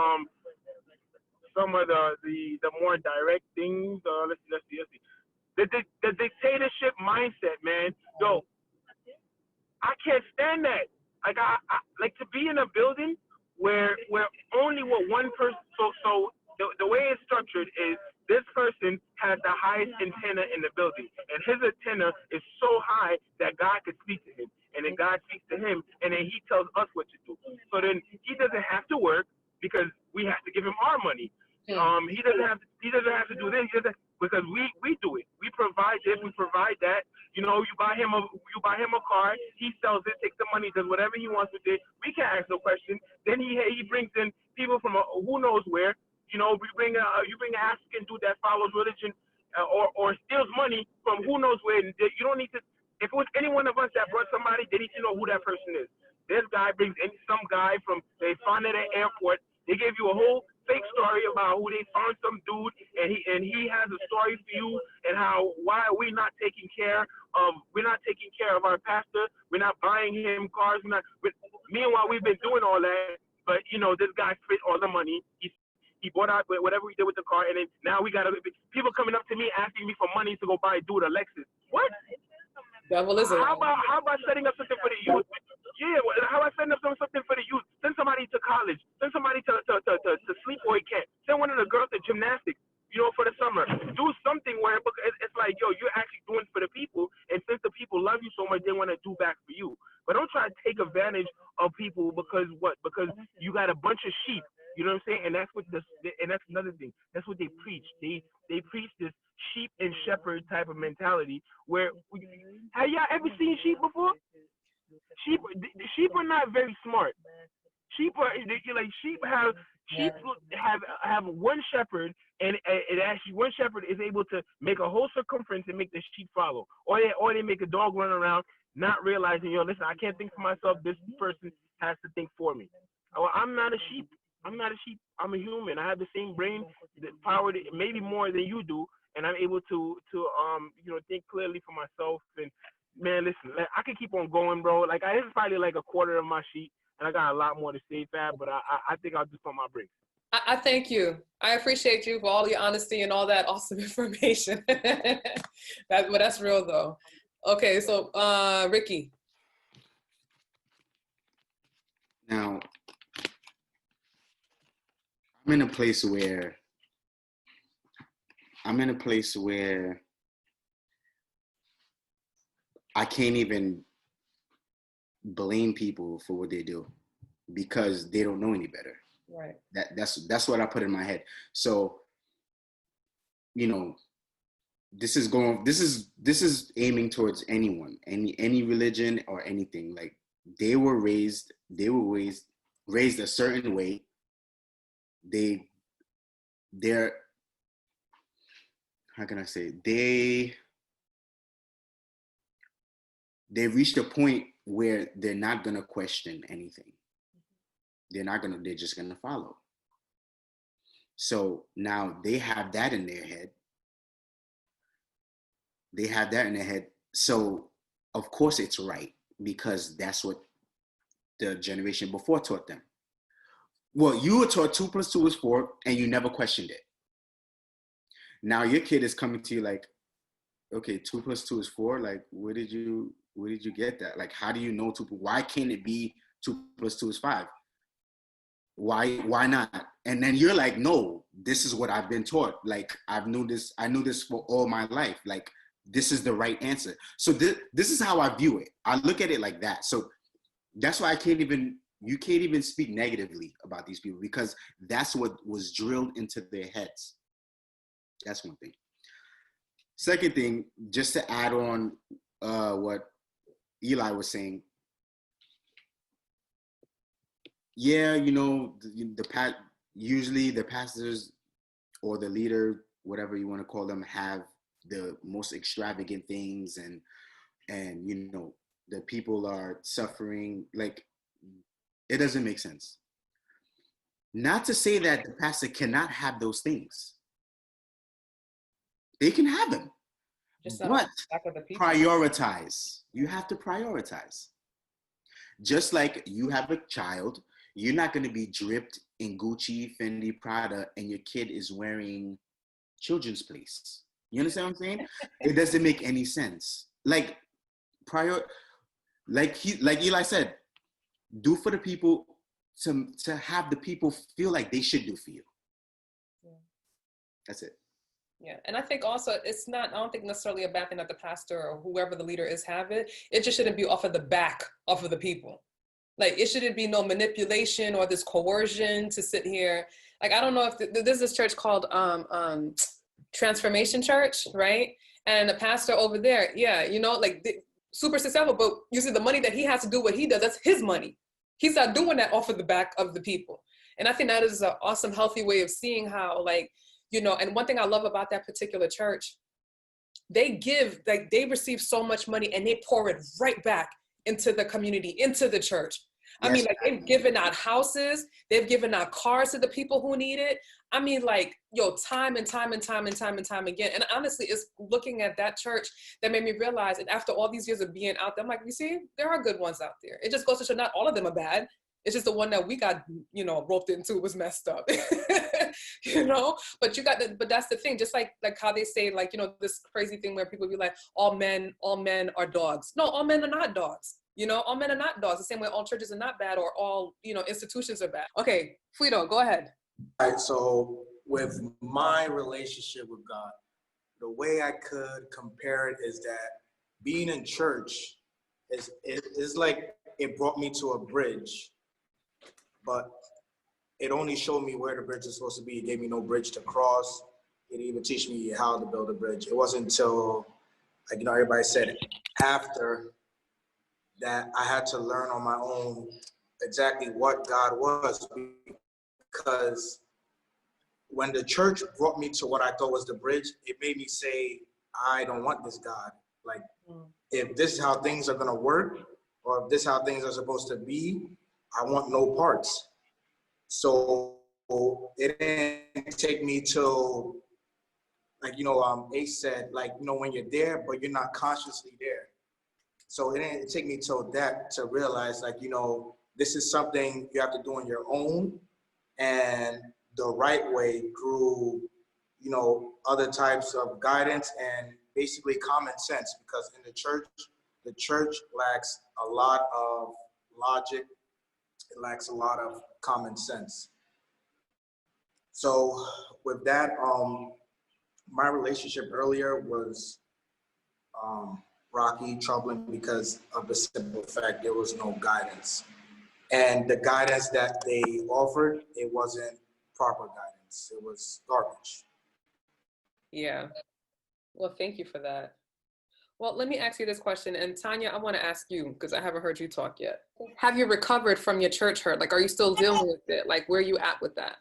more direct things. Let's see. The dictatorship mindset, man. Yo, I can't stand that. Like I like to be in a building where only what one person. So the way it's structured is this person has the highest antenna in the building, and his antenna is so high that God could speak to him, and then God speaks to him, and then he tells us what to do. So then he doesn't have to work because we have to give him our money. He doesn't have to do this because we do it. We provide this, we provide that. You buy him a car, he sells it, takes the money, does whatever he wants with it. We can't ask no question. Then he brings in people from who knows where. We bring you bring an African dude that follows religion or steals money from who knows where. You don't need to. If it was any one of us that brought somebody, they need to know who that person is. This guy brings in some guy from they found at an airport. They gave you a whole fake story about who they found some dude, and he has a story for you and why are we not taking care of our pastor. We're not buying him cars. Meanwhile, we've been doing all that, but this guy spent all the money. He bought out whatever he did with the car, and then now we got people coming up to me asking me for money to go buy a dude a Lexus. What? Devil is How about setting up something for the youth? Yeah, how about setting up something for the youth? Send somebody to college. Send somebody to sleepaway camp. Send one of the girls to gymnastics. For the summer, do something where it's like, yo, you're actually doing for the people, and since the people love you so much, they want to do back for you. But don't try to take advantage of people because you got a bunch of sheep. You know what I'm saying? And that's another thing. That's what they preach. They preach this sheep and shepherd type of mentality. Where have y'all ever seen sheep before? Sheep are not very smart. Sheep have one shepherd, and it actually one shepherd is able to make a whole circumference and make the sheep follow, or they make a dog run around, not realizing, listen, I can't think for myself. This person has to think for me. Well, I'm not a sheep. I'm a human. I have the same brain, the power, maybe more than you do, and I'm able to think clearly for myself. And man, listen, I could keep on going, bro. Like this is probably like a quarter of my sheet. And I got a lot more to say, Fab, but I think I'll just put my breaks. I thank you. I appreciate you for all your honesty and all that awesome information. That's real though. Okay, so Ricky. Now, I'm in a place where I can't even blame people for what they do because they don't know any better. Right. That's what I put in my head. So, this is aiming towards anyone, any religion or anything. Like they were raised a certain way. They're how can I say, they reached a point where they're not going to question anything. They're just going to follow. So now they have that in their head. So of course it's right because that's what the generation before taught them. Well, you were taught 2 + 2 is 4 and you never questioned it. Now your kid is coming to you like, okay, 2 + 2 is 4. Like, where did you get that? Like, how do you know why can't it be 2 + 2 is 5? Why not? And then you're like, no, this is what I've been taught. Like, I knew this for all my life. Like, this is the right answer. So this is how I view it. I look at it like that. So that's why you can't even speak negatively about these people because that's what was drilled into their heads. That's one thing. Second thing, just to add on what Eli was saying. Yeah, usually the pastors or the leader whatever you want to call them, have the most extravagant things, and you know, the people are suffering. Like, it doesn't make sense. Not to say that the pastor cannot have those things. They can have them, Just not but on the back of the people. prioritize. You have to prioritize. Just like you have a child, you're not going to be dripped in Gucci, Fendi, Prada, and your kid is wearing Children's Place. You understand what I'm saying? It doesn't make any sense. Like like Eli said, do for the people to have the people feel like they should do for you. Yeah. That's it. Yeah, and I think also it's not, I don't think necessarily a bad thing that the pastor or whoever the leader is have it. It just shouldn't be off of the back of the people. Like, it shouldn't be no manipulation or this coercion to sit here. Like, I don't know if there's this church called Transformation Church, right? And the pastor over there, yeah, you know, like super successful, but you see the money that he has to do what he does, that's his money. He's not doing that off of the back of the people. And I think that is an awesome, healthy way of seeing how, like, you know, and one thing I love about that particular church, they give, like, they receive so much money and they pour it right back into the community, into the church. I mean, like, they've given out houses, they've given out cars to the people who need it. I mean, like, yo, time and time and time and time and time again. And honestly, it's looking at that church that made me realize, and after all these years of being out there, I'm like, you see, there are good ones out there. It just goes to show not all of them are bad. It's just the one that we got, you know, roped into was messed up, you know. But you got the, but that's the thing. Just like how they say, like, you know, this crazy thing where people be like, all men are dogs. No, all men are not dogs. You know, all men are not dogs. The same way all churches are not bad, or all, you know, institutions are bad. Okay, Fuido, go ahead. All right. So with my relationship with God, the way I could compare it is that being in church is like it brought me to a bridge. But it only showed me where the bridge is supposed to be. It gave me no bridge to cross. It didn't even teach me how to build a bridge. It wasn't until, like, you know, everybody said after that I had to learn on my own exactly what God was. Because when the church brought me to what I thought was the bridge, it made me say, I don't want this God. Like, if this is how things are gonna work, or if this is how things are supposed to be, I want no parts. So it didn't take me till, like, you know, Ace said, like, you know, when you're there, but you're not consciously there. So it didn't take me till that to realize, like, you know, this is something you have to do on your own, and the right way through, you know, other types of guidance and basically common sense. Because in the church lacks a lot of logic. It lacks a lot of common sense. So with that, my relationship earlier was rocky, troubling, because of the simple fact there was no guidance. And the guidance that they offered, it wasn't proper guidance. It was garbage. Yeah. Well, thank you for that. Well, let me ask you this question. And Tanya, I want to ask you, because I haven't heard you talk yet. Have you recovered from your church hurt? Like, are you still dealing with it? Like, where are you at with that?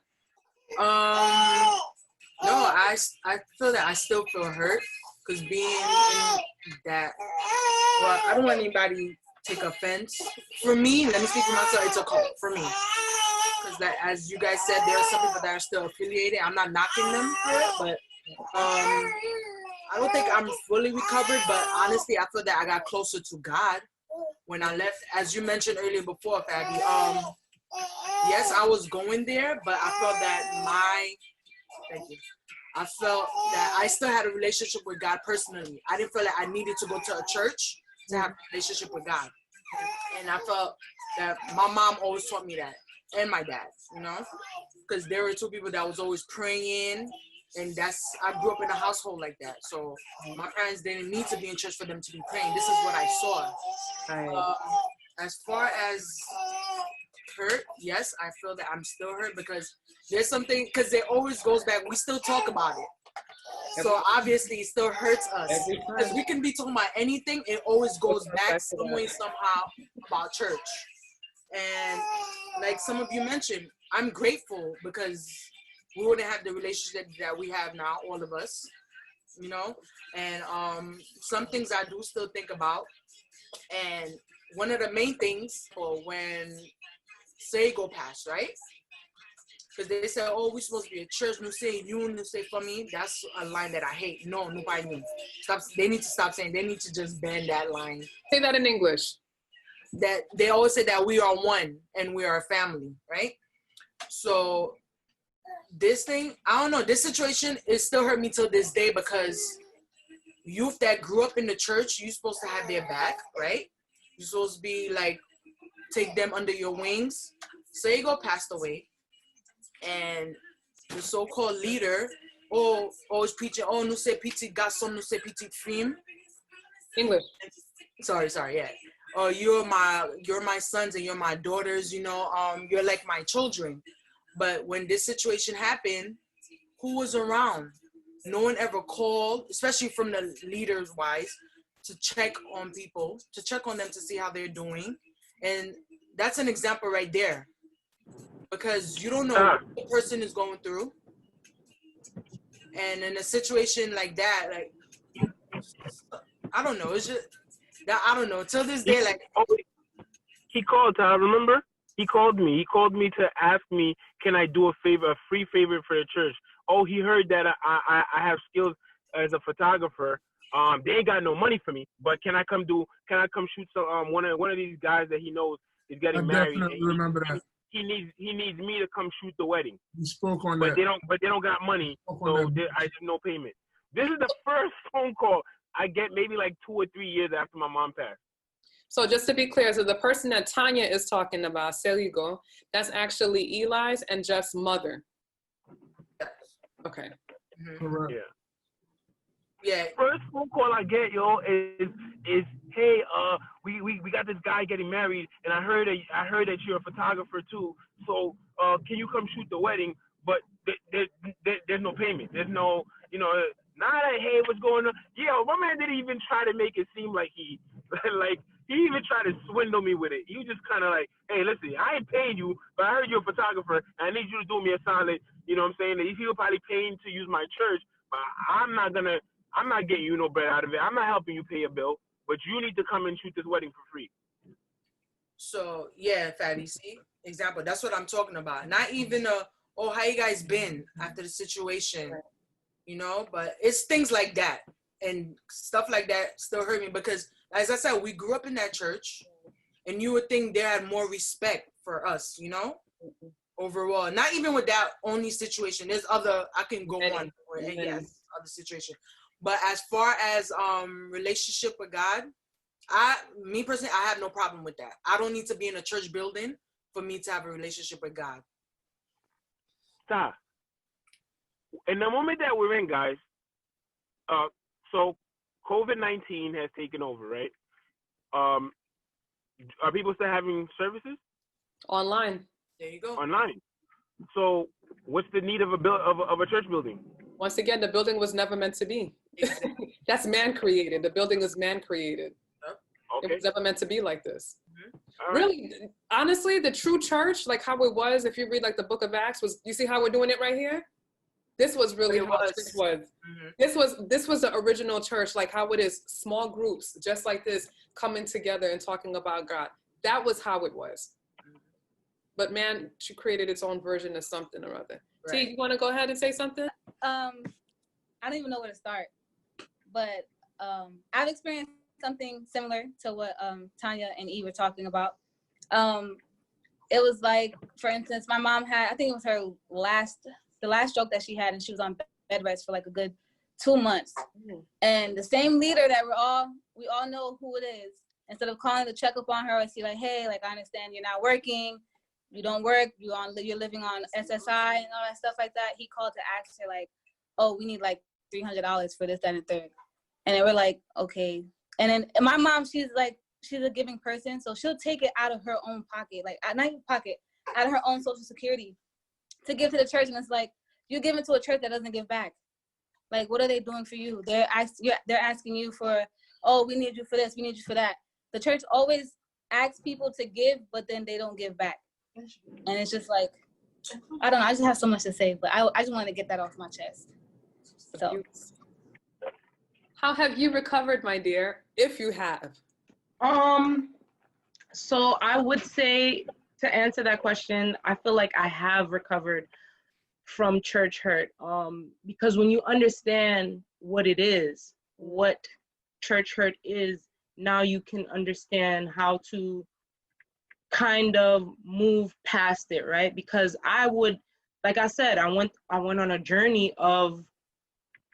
No, I feel that I still feel hurt, because being in that, well, I don't want anybody to take offense. For me, let me speak for myself, it's a cult for me. Because that, as you guys said, there are some people that are still affiliated. I'm not knocking them for it, but I don't think I'm fully recovered, but honestly, I feel that I got closer to God when I left. As you mentioned earlier before, Fabi, yes, I was going there, but I felt that thank you. I felt that I still had a relationship with God personally. I didn't feel like I needed to go to a church to have a relationship with God. And I felt that my mom always taught me that, and my dad, you know, because there were two people that was always praying. And I grew up in a household like that. So my parents didn't need to be in church for them to be praying. This is what I saw. Right. As far as hurt, yes, I feel that I'm still hurt, because there's something, because it always goes back. We still talk about it. So obviously it still hurts us. Because we can be talking about anything, it always goes back some way, somehow about church. And like some of you mentioned, I'm grateful because we wouldn't have the relationship that we have now, all of us, and some things I do still think about. And one of the main things for when Sego passed, right? Because they said, oh, we're supposed to be a church. No say you, no say for me. That's a line that I hate. No, nobody needs. Stop. They need to stop saying. They need to just ban that line. Say that in English. That they always say that we are one and we are a family, right? So this thing, I don't know. This situation, it still hurt me till this day because youth that grew up in the church, you're supposed to have their back, right? You're supposed to be like, take them under your wings. Sego passed away. And the so-called leader, is preaching, no say petit garçon, no say petit femme. English. Sorry, yeah. You're my sons and you're my daughters, you're like my children. But when this situation happened, who was around? No one ever called, especially from the leaders wise, to check on people, to check on them to see how they're doing. And that's an example right there. Because you don't know what the person is going through. And in a situation like that, like, I don't know. It's just that I don't know. Till this day, like, he called. Remember? He called me. He called me to ask me, can I do a free favor for the church? Oh, he heard that I have skills as a photographer. They ain't got no money for me, but can I come shoot some one of these guys that he knows is getting married? I definitely remember that. He needs me to come shoot the wedding. We spoke on that. But they don't got money, so I have no payment. This is the first phone call I get maybe like 2 or 3 years after my mom passed. So just to be clear, so the person that Tanya is talking about, Seligo, that's actually Eli's and Jeff's mother. Okay. Correct. Yeah. Yeah. First phone call I get, is hey, we got this guy getting married, and I heard that you're a photographer too. So can you come shoot the wedding? But there's no payment. There's no, hey, what's going on? Yeah, my man didn't even try to make it seem like he even tried to swindle me with it. He was just kind of like, hey, listen, I ain't paying you, but I heard you're a photographer, and I need you to do me a solid. You know what I'm saying? That he'll probably paying to use my church, but I'm not getting you no bread out of it. I'm not helping you pay a bill, but you need to come and shoot this wedding for free. So yeah, Fatty, see? Example, that's what I'm talking about. Not even how you guys been after the situation, but it's things like that. And stuff like that still hurt me because, as I said, we grew up in that church, and you would think they had more respect for us, overall. Not even with that only situation. There's other, I can go on, yes, other situation. But as far as relationship with God, me personally, I have no problem with that. I don't need to be in a church building for me to have a relationship with God. Stop. In the moment that we're in, guys, so COVID-19 has taken over, right? Are people still having services? Online. There you go. Online. So what's the need of a church building? Once again, the building was never meant to be. That's man created. The building is man created. Okay. It was never meant to be like this. Mm-hmm. Really, honestly, the true church, like how it was, if you read like the book of Acts, was, you see how we're doing it right here? This was really how church was. Mm-hmm. This was the original church, like how it is, small groups, just like this, coming together and talking about God. That was how it was. But man, she created its own version of something or other. Right. T, you want to go ahead and say something? I don't even know where to start, but I've experienced something similar to what Tanya and Eve were talking about. It was like, for instance, my mom had, I think it was the last stroke that she had, and she was on bed rest for like a good 2 months. Mm-hmm. And the same leader that we all know who it is, instead of calling to check up on her and see like, hey, like, I understand you're not working, you don't work, you're living on SSI and all that stuff like that. He called to ask her like, oh, we need like $300 for this, that, and third. And they were like, okay. And then my mom, she's a giving person, so she'll take it out of her own pocket, like not even pocket, out of her own Social Security to give to the church. And it's like, you're giving to a church that doesn't give back. Like, what are they doing for you? They're asking you for, oh, we need you for this, we need you for that. The church always asks people to give, but then they don't give back. And it's just like, I don't know. I just have so much to say, but I just want to get that off my chest. So, how have you recovered, my dear, if you have? So I would say, to answer that question, I feel like I have recovered from church hurt. Because when you understand what it is, what church hurt is, now you can understand how to kind of move past it, right? Because like I said, I went on a journey of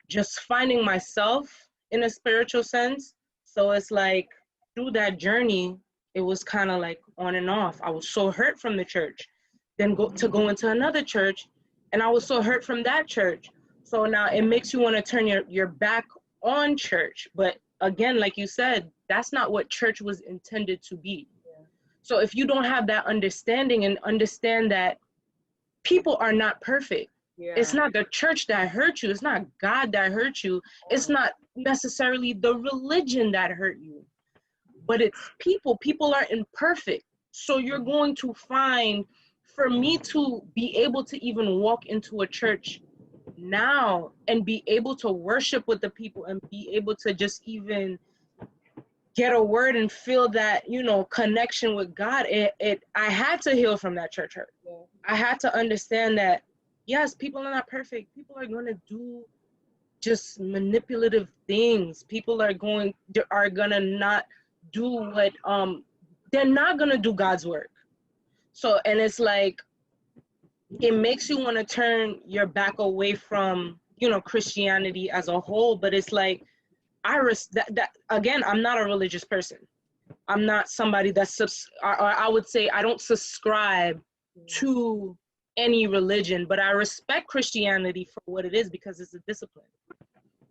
just finding myself in a spiritual sense. So it's like through that journey, it was kind of like on and off. I was so hurt from the church, then go into another church, and I was so hurt from that church. So now it makes you want to turn your back on church. But again, like you said, that's not what church was intended to be. So if you don't have that understanding and understand that people are not perfect, it's not the church that hurt you, it's not God that hurt you, it's not necessarily the religion that hurt you, but it's people. People are imperfect. So you're going to find, for me to be able to even walk into a church now and be able to worship with the people and be able to just even get a word and feel that, connection with God, I had to heal from that church hurt. I had to understand that, yes, people are not perfect. People are going to do just manipulative things. People are going to not do what, they're not going to do God's work. So, and it's like, it makes you want to turn your back away from, Christianity as a whole. But it's like, again, I'm not a religious person. I'm not somebody I would say I don't subscribe to any religion, but I respect Christianity for what it is, because it's a discipline.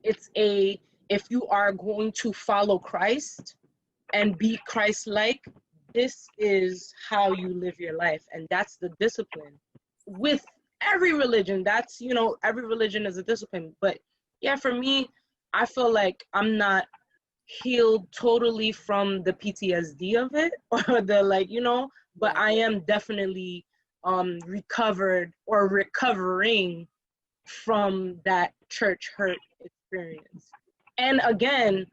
If you are going to follow Christ and be Christ-like, this is how you live your life. And that's the discipline. With every religion, every religion is a discipline. But yeah, for me, I feel like I'm not healed totally from the PTSD of it, or but I am definitely recovered or recovering from that church hurt experience. And again,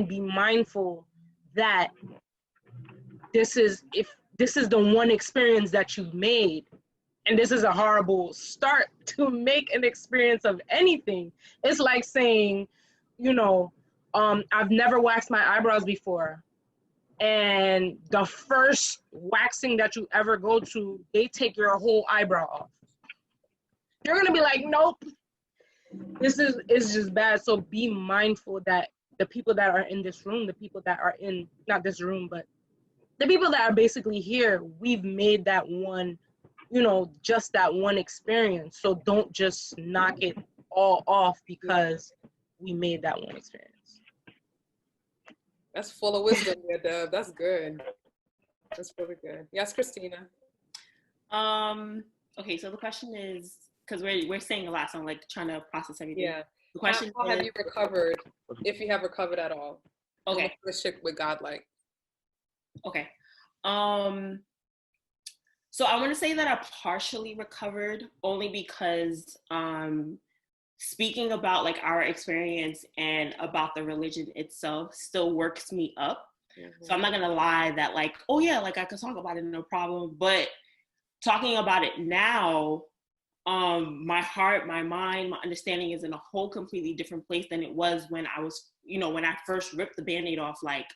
be mindful that if this is the one experience that you've made, and this is a horrible start to make an experience of anything. It's like saying, I've never waxed my eyebrows before, and the first waxing that you ever go to, they take your whole eyebrow off. You're gonna be like, nope, it's just bad. So be mindful that the people that are in this room, the people that are in, not this room, but the people that are basically here, we've made that one, just that one experience. So don't just knock it all off because we made that one experience. That's full of wisdom, Deb. That's good. That's really good. Yes, Christina. Okay, so the question is, because we're saying a lot, so I'm like trying to process everything. Yeah. The question how have you recovered, if you have recovered at all? Okay. Relationship with God, like. Okay. So I want to say that I partially recovered, only because speaking about like our experience and about the religion itself still works me up. Mm-hmm. So I'm not gonna lie that like, oh yeah, like I could talk about it, no problem. But talking about it now, my heart, my mind, my understanding is in a whole completely different place than it was when I was, when I first ripped the Band-Aid off, like,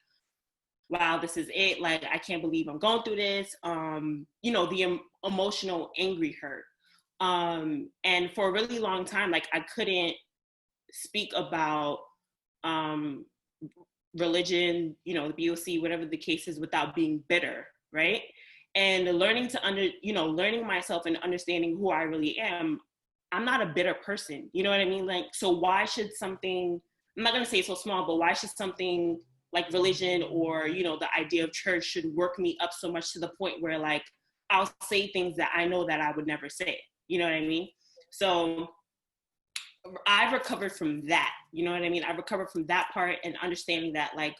wow, this is it. Like, I can't believe I'm going through this. The emotional, angry hurt. And for a really long time, like I couldn't speak about religion, the BOC, whatever the case is, without being bitter, right? And learning learning myself and understanding who I really am, I'm not a bitter person. You know what I mean? Like, so why should something, I'm not gonna say so small, but why should something like religion or, the idea of church should work me up so much to the point where like, I'll say things that I know that I would never say. You know what I mean? So I've recovered from that. You know what I mean? I've recovered from that part and understanding that like,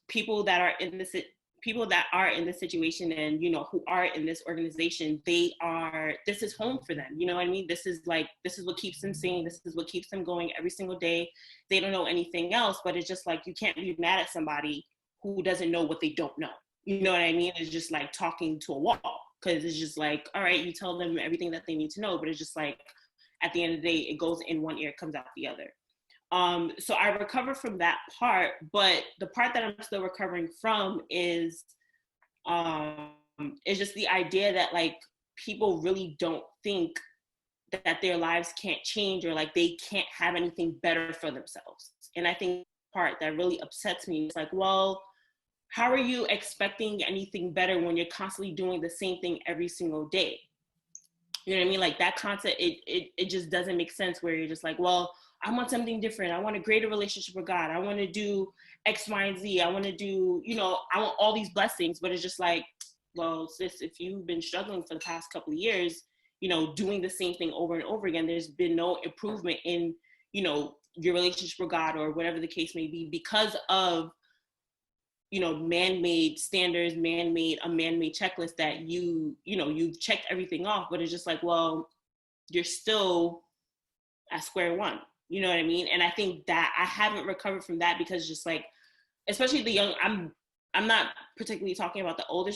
people that are in this, people that are in this situation and, you know, who are in this organization, this is home for them. You know what I mean? This is what keeps them sane. This is what keeps them going every single day. They don't know anything else, but it's just like, you can't be mad at somebody who doesn't know what they don't know. You know what I mean? It's just like talking to a wall, because it's just like, all right, you tell them everything that they need to know, but it's just like, at the end of the day, it goes in one ear, comes out the other. So I recover from that part, but the part that I'm still recovering from is just the idea that like people really don't think that their lives can't change, or like they can't have anything better for themselves. And I think the part that really upsets me is like, well, how are you expecting anything better when you're constantly doing the same thing every single day? You know what I mean? Like that concept, it just doesn't make sense, where you're just like, well, I want something different. I want a greater relationship with God. I want to do X, Y, and Z. I want to do, you know, I want all these blessings. But it's just like, well, sis, if you've been struggling for the past couple of years, you know, doing the same thing over and over again, there's been no improvement in, you know, your relationship with God or whatever the case may be, because of, you know, man-made standards, a man-made checklist that you've checked everything off, but it's just like, well, you're still at square one. You know what I mean? And I think that I haven't recovered from that, because just like, especially the young, I'm not particularly talking about the older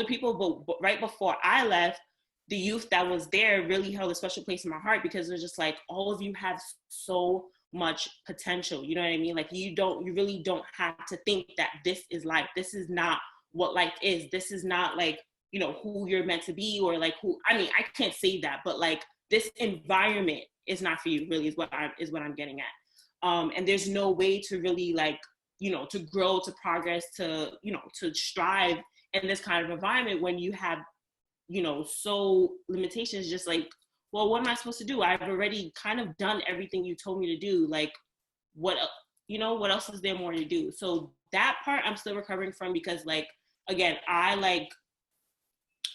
people, but right before I left, the youth that was there really held a special place in my heart, because it was just like, all of you have so much potential. You know what I mean? Like you really don't have to think that this is life. This is not what life is. This is not like, you know, who you're meant to be, or like I mean, I can't say that, but like this environment is not for you, really, is what I'm getting at. And there's no way to really like, you know, to grow, to progress, to, you know, to strive in this kind of environment when you have, you know, so limitations. Just like, well, what am I supposed to do? I've already kind of done everything you told me to do. Like, what else is there more to do? So that part I'm still recovering from, because like, again, I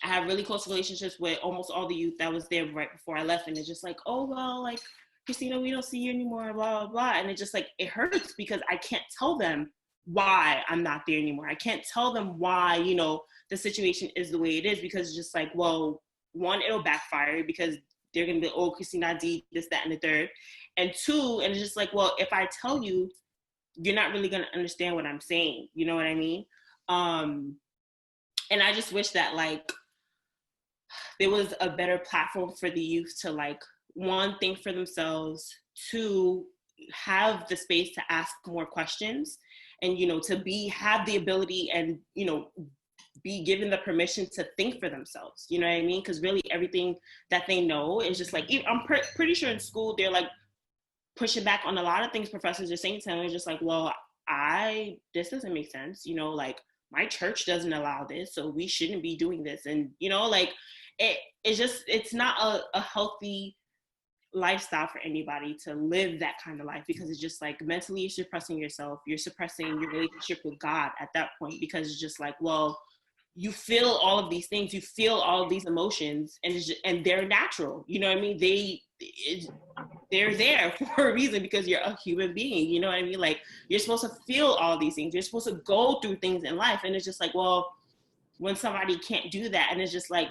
have really close relationships with almost all the youth that was there right before I left. And it's just like, oh, well, like, Christina, we don't see you anymore, blah, blah, blah. And it just like, it hurts, because I can't tell them why I'm not there anymore. I can't tell them why, you know, the situation is the way it is, because it's just like, well, one, it'll backfire, because they're going to be, oh, Christina D, this, that, and the third. And two, and it's just like, well, if I tell you, you're not really going to understand what I'm saying. You know what I mean? And I just wish that like, there was a better platform for the youth to like, one, think for themselves, two, have the space to ask more questions, and, you know, to have the ability and, you know, be given the permission to think for themselves. You know what I mean? Because really everything that they know is just like, I'm pretty sure in school, they're like pushing back on a lot of things professors are saying to them. It's just like, well, this doesn't make sense. You know, like my church doesn't allow this, so we shouldn't be doing this. And, you know, like it's not a healthy lifestyle for anybody to live that kind of life, because it's just like mentally you're suppressing yourself, you're suppressing your relationship with God at that point, because it's just like, well, you feel all of these things, you feel all of these emotions, and and they're natural. You know what I mean? They're there for a reason, because you're a human being. You know what I mean? Like you're supposed to feel all these things, you're supposed to go through things in life, and it's just like, well, when somebody can't do that, and it's just like,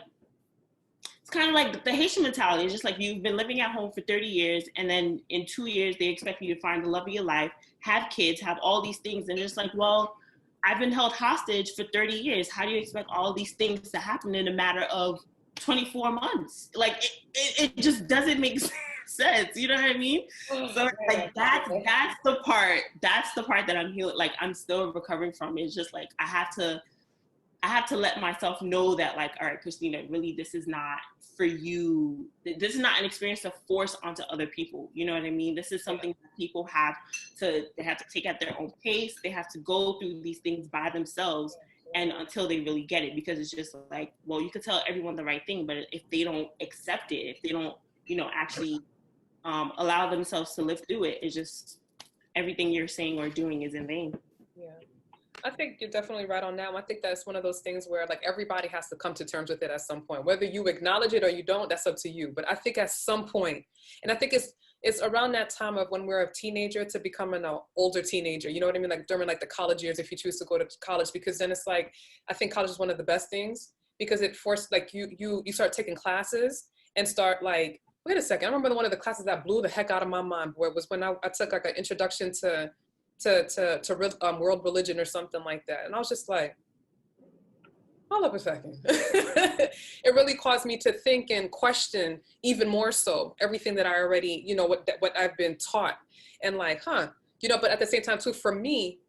it's kind of like the Haitian mentality. It's just like, you've been living at home for 30 years, and then in 2 years, they expect you to find the love of your life, have kids, have all these things. And it's just like, well, I've been held hostage for 30 years. How do you expect all these things to happen in a matter of 24 months? Like, it just doesn't make sense. You know what I mean? So like, that's the part that I'm healing. Like, I'm still recovering from. It's just like, I have to let myself know that, like, all right, Christina, really, this is not for you. This is not an experience to force onto other people. You know what I mean? This is something that people they have to take at their own pace. They have to go through these things by themselves, and until they really get it, because it's just like, well, you could tell everyone the right thing, but if they don't accept it, if they don't, you know, actually allow themselves to live through it, it's just, everything you're saying or doing is in vain. Yeah. I think you're definitely right on that one. I think that's one of those things where like everybody has to come to terms with it at some point. Whether you acknowledge it or you don't, that's up to you. But I think at some point, and I think it's it's around that time of when we're a teenager to becoming an older teenager. You know what I mean? Like during like the college years, if you choose to go to college, because then it's like, I think college is one of the best things because it forced like you start taking classes and start like, wait a second. I remember one of the classes that blew the heck out of my mind, boy, was when I took like an introduction to world religion or something like that. And I was just like, hold up a second. It really caused me to think and question even more so everything that I already, you know, what I've been taught, and like, you know, but at the same time too, for me,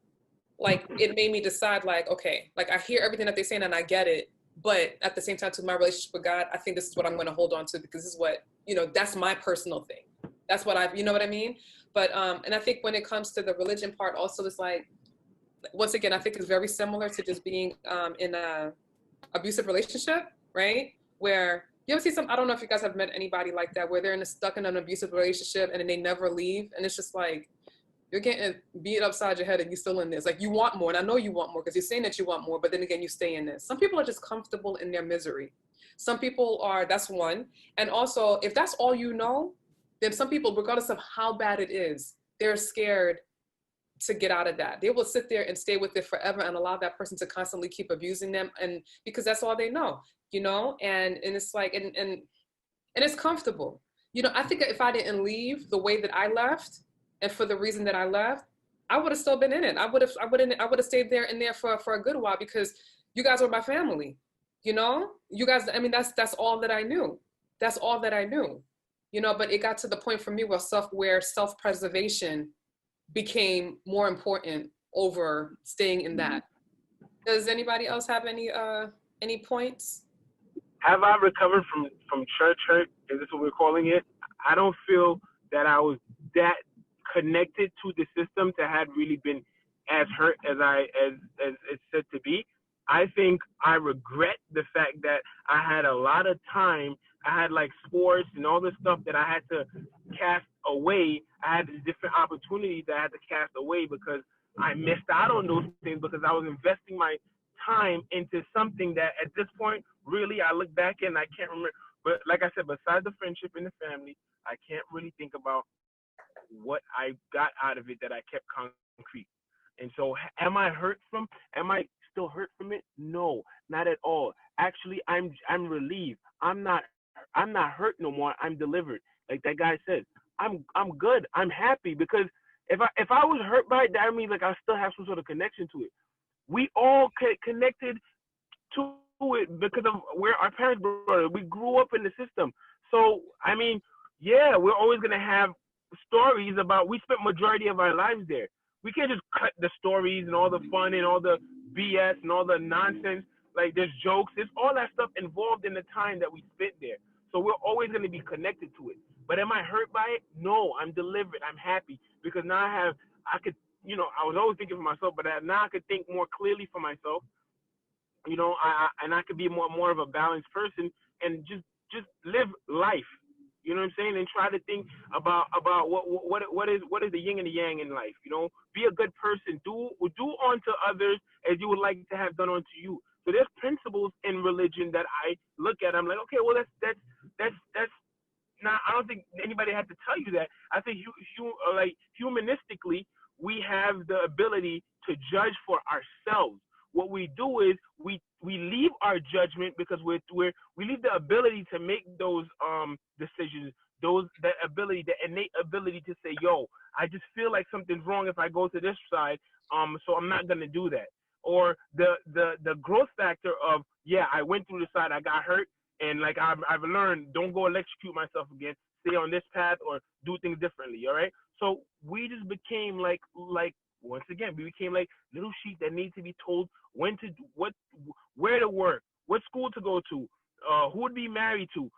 like it made me decide like, okay, like I hear everything that they're saying and I get it, but at the same time too, my relationship with God, I think this is what I'm going to hold on to because this is what, you know, that's my personal thing. That's what you know what I mean? But, and I think when it comes to the religion part also, it's like, once again, I think it's very similar to just being in a abusive relationship, right? Where you ever see I don't know if you guys have met anybody like that, where they're stuck in an abusive relationship and then they never leave. And it's just like, you're getting beat upside your head and you're still in this. Like you want more. And I know you want more because you're saying that you want more, but then again, you stay in this. Some people are just comfortable in their misery. Some people are, that's one. And also, if that's all you know, then some people, regardless of how bad it is, they're scared to get out of that. They will sit there and stay with it forever and allow that person to constantly keep abusing them, and because that's all they know, you know. And it's like, and it's comfortable, you know. I think if I didn't leave the way that I left and for the reason that I left, I would have still been in it. I would have stayed there in there for a good while because you guys were my family, you know. You guys, I mean, that's all that I knew. That's all that I knew, you know. But it got to the point for me where self-preservation became more important over staying in that. Does anybody else have any points? Have I recovered from church hurt? Is this what we're calling it? I don't feel that I was that connected to the system to have really been as hurt as it's said to be. I think I regret the fact that I had a lot of time. I had like sports and all this stuff that I had to cast away. I had these different opportunities that I had to cast away because I missed out on those things because I was investing my time into something that at this point, really, I look back and I can't remember. But like I said, besides the friendship and the family, I can't really think about what I got out of it that I kept concrete. And so am I still hurt from it? No, not at all. Actually, I'm relieved. I'm not hurt no more. I'm delivered. Like that guy said, I'm good. I'm happy because if I was hurt by it, that means like I still have some sort of connection to it. We all connected to it because of where our parents brought it. We grew up in the system. So I mean, yeah, we're always gonna have stories about. We spent majority of our lives there. We can't just cut the stories and all the fun and all the BS and all the nonsense. Like there's jokes, there's all that stuff involved in the time that we spent there. So we're always going to be connected to it. But am I hurt by it? No, I'm delivered. I'm happy because now I could, you know, I was always thinking for myself, but now I could think more clearly for myself. You know, I could be more of a balanced person and just live life. You know what I'm saying? And try to think about what is the yin and the yang in life. You know, be a good person. Do unto others as you would like to have done unto you. So there's principles in religion that I look at. I'm like, okay, well that's now. I don't think anybody had to tell you that. I think like humanistically, we have the ability to judge for ourselves. What we do is we leave our judgment because we leave the ability to make those decisions, the innate ability to say, yo, I just feel like something's wrong if I go to this side, so I'm not gonna do that. Or the growth factor of, yeah, I went through the side, I got hurt, and like I've learned, don't go electrocute myself again, stay on this path or do things differently. All right, so we just became like once again, we became like little sheep that need to be told when to where to work, what school to go to, who to be married to.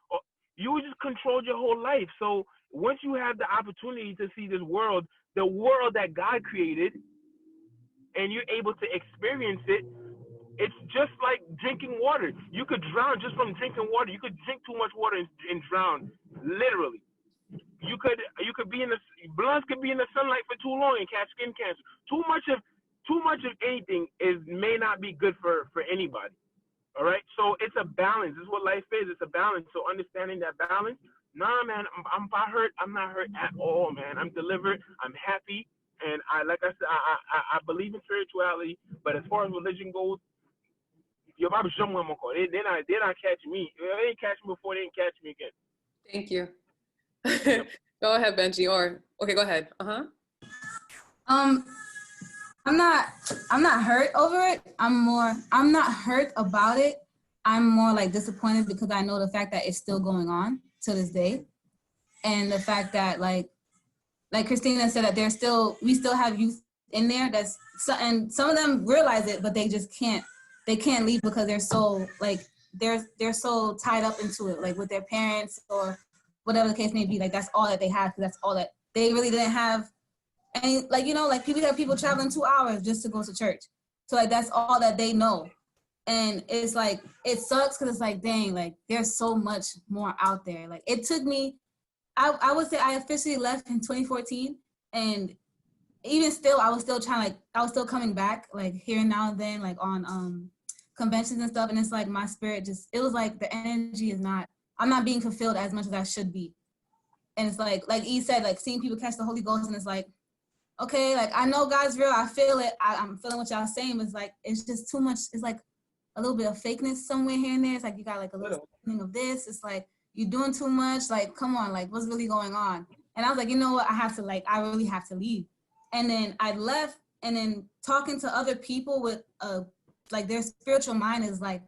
You just controlled your whole life. So once you have the opportunity to see this world, the world that God created, and you're able to experience it, it's just like drinking water. You could drown just from drinking water. You could drink too much water and drown, literally. You could be in the bloods could be in the sunlight for too long and catch skin cancer. Too much of anything may not be good for anybody. All right, so it's a balance. This is what life is. It's a balance. So understanding that balance, Nah, man, I'm not hurt. I'm not hurt at all, man. I'm delivered. I'm happy, and like I said, I believe in spirituality. But as far as religion goes, your Bible show me one more. They not catch me. They ain't catch me before. They ain't catch me again. Thank you. Go ahead, Benji. Or okay, go ahead. Um, I'm not hurt over it. I'm not hurt about it. I'm more like disappointed because I know the fact that it's still going on to this day. And the fact that like Christina said that we still have youth in there and some of them realize it, but they just can't leave because they're so like, they're so tied up into it, like with their parents or whatever the case may be. Like that's all that they have, because that's all that they really didn't have. And like, like people traveling 2 hours just to go to church. So like, that's all that they know. And it's like, it sucks because it's like, dang, like there's so much more out there. Like it took me, I would say I officially left in 2014. And even still, I was still coming back, like here and now and then, like on conventions and stuff. And it's like my spirit it was like the energy I'm not being fulfilled as much as I should be. And it's like E said, like seeing people catch the Holy Ghost, and it's like, okay, like I know God's real, I feel it, I'm feeling what y'all saying, but it's like, it's just too much. It's like a little bit of fakeness somewhere here and there. It's like you got like a little thing of this. It's like you're doing too much. Like, come on, like what's really going on? And I was like, you know what? I really have to leave. And then I left, and then talking to other people with like their spiritual mind is like,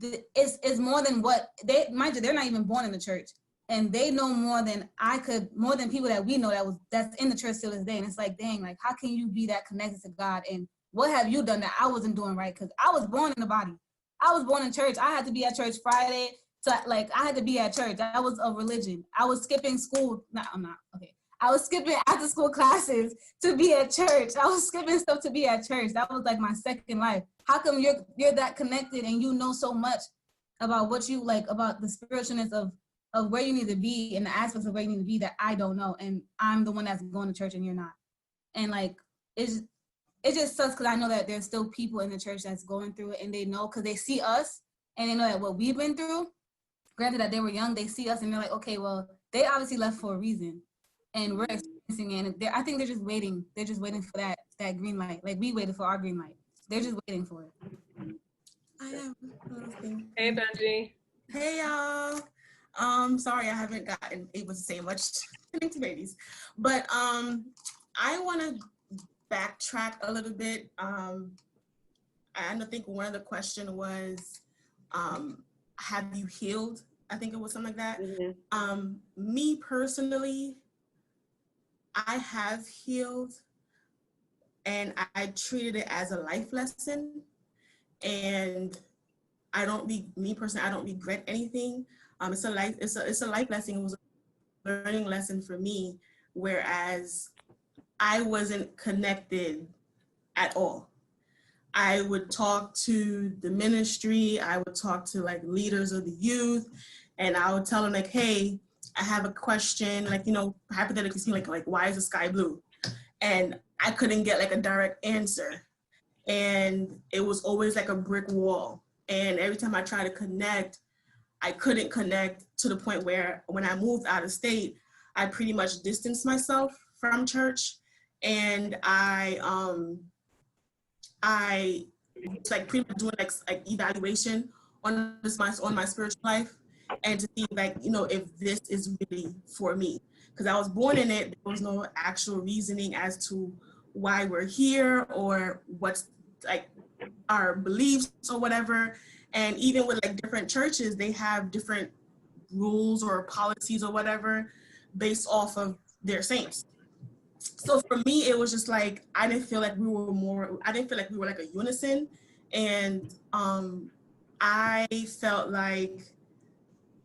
it's more than what mind you, they're not even born in the church. And they know more than people that we know that's in the church till this day. And it's like, dang, like how can you be that connected to God? And what have you done that I wasn't doing right? Because I was born in the body. I was born in church. I had to be at church Friday. So like I had to be at church. That was a religion. I was skipping school. No, I'm not. Okay. I was skipping after school classes to be at church. I was skipping stuff to be at church. That was like my second life. How come you're that connected and you know so much about what you like, about the spiritualness of where you need to be and the aspects of where you need to be that I don't know, and I'm the one that's going to church and you're not. And like it just sucks because I know that there's still people in the church that's going through it, and they know because they see us and they know that what we've been through. Granted that they were young, they see us and they're like, okay, well, they obviously left for a reason, and we're experiencing it. And I think they're just waiting. They're just waiting for that green light. Like we waited for our green light. They're just waiting for it. I have another thing. Hey, Benji. Hey, y'all. Sorry I haven't gotten able to say much to babies, but I want to backtrack a little bit. I think one of the question was, have you healed? I think it was something like that. Mm-hmm. Me personally, I have healed, and I treated it as a life lesson, and I don't regret anything. It's a life lesson. It was a learning lesson for me, whereas I wasn't connected at all. I would talk to the ministry. I would talk to like leaders of the youth, and I would tell them like, hey, I have a question, like, hypothetically speaking, like why is the sky blue? And I couldn't get like a direct answer. And it was always like a brick wall. And every time I tried to connect, I couldn't connect, to the point where when I moved out of state, I pretty much distanced myself from church. And I was like pretty much doing like evaluation on my spiritual life, and to see like, if this is really for me. Because I was born in it, there was no actual reasoning as to why we're here or what's like our beliefs or whatever. And even with like different churches, they have different rules or policies or whatever based off of their saints. So for me, it was just like, I didn't feel like we were like a unison. And I felt like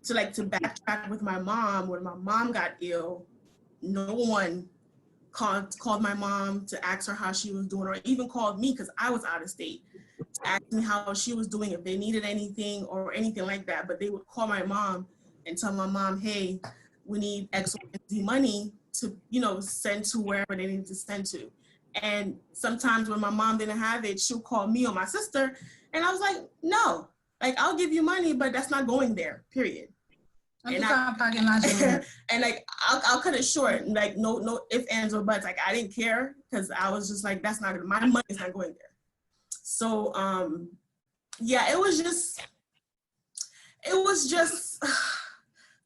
to backtrack with my mom, when my mom got ill, no one called my mom to ask her how she was doing, or even called me because I was out of state to ask me how she was doing, if they needed anything or anything like that. But they would call my mom and tell my mom, hey, we need X, Y, and Z money to, send to wherever they need to send to. And sometimes when my mom didn't have it, she'll call me or my sister. And I was like, no, like I'll give you money, but that's not going there, period. And and like I'll cut it short. Like no ifs, ands, or buts. Like I didn't care because I was just like, that's not my money's not going there. So yeah, it was just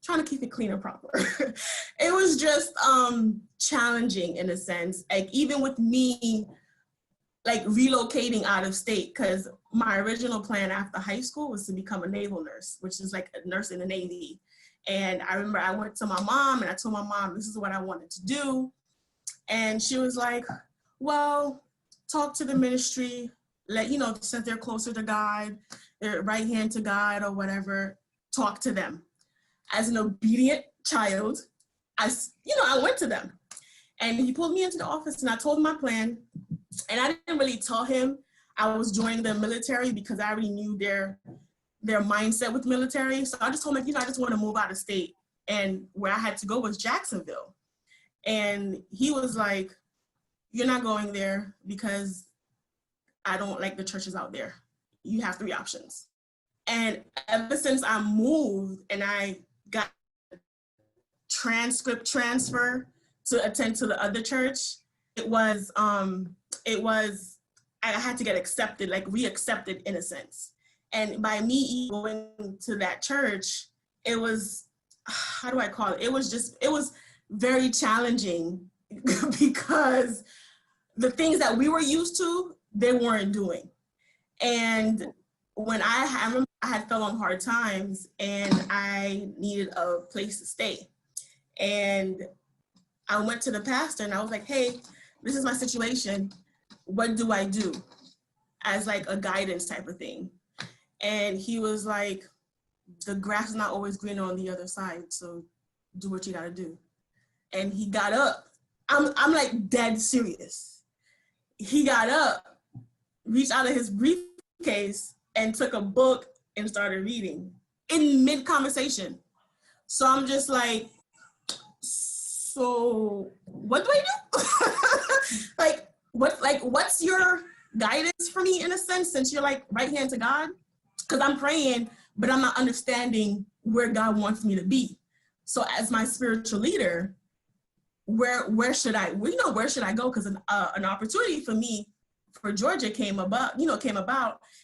trying to keep it clean and proper. It was just challenging in a sense. Like even with me like relocating out of state, because my original plan after high school was to become a naval nurse, which is like a nurse in the Navy. And I remember I went to my mom and I told my mom, this is what I wanted to do. And she was like, well, talk to the ministry, since they're closer to God, they're right hand to God or whatever, talk to them. As an obedient child, I went to them. And he pulled me into the office and I told him my plan. And I didn't really tell him I was joining the military because I already knew their mindset with military. So I just told him, I just want to move out of state. And where I had to go was Jacksonville. And he was like, you're not going there because I don't like the churches out there. You have 3 options. And ever since I moved and I got transcript transfer to attend to the other church, I had to get accepted, like re-accepted in a sense. And by me going to that church, it was, how do I call it? It was very challenging because the things that we were used to, they weren't doing. And when I remember I had fell on hard times and I needed a place to stay. And I went to the pastor and I was like, hey, this is my situation. What do I do? As like a guidance type of thing. And he was like, the grass is not always greener on the other side. So do what you gotta do. And he got up. I'm like dead serious. He got up, reached out of his briefcase and took a book and started reading in mid-conversation. So I'm just like, so what do I do? What's your guidance for me in a sense, since you're like right hand to God? Because I'm praying, but I'm not understanding where God wants me to be. So as my spiritual leader, where should I go? Because an opportunity for me for Georgia came about,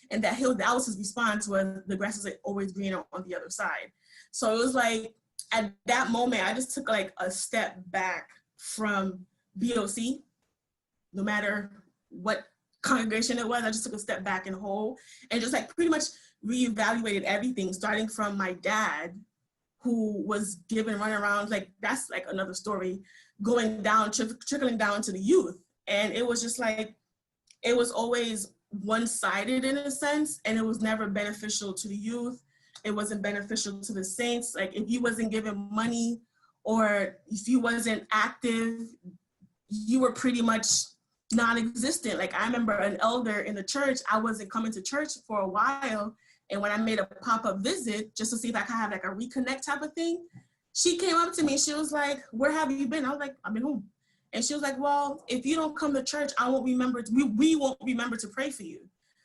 and that was his response was, the grass is always greener on the other side. So it was like, at that moment, I just took like a step back from BOC, no matter what congregation it was. I just took a step back in whole and just like pretty much reevaluated everything, starting from my dad, who was given runarounds, like that's like another story, going down, trickling down to the youth. And it was just like, it was always one-sided in a sense, and it was never beneficial to the youth. It wasn't beneficial to the saints. Like if you wasn't given money or if you wasn't active, you were pretty much non-existent. Like I remember an elder in the church, I wasn't coming to church for a while. And when I made a pop-up visit, just to see if I could have like a reconnect type of thing, she came up to me, she was like, where have you been? I was like, I've been home. And she was like, well, if you don't come to church, I won't remember, we won't remember to pray for you.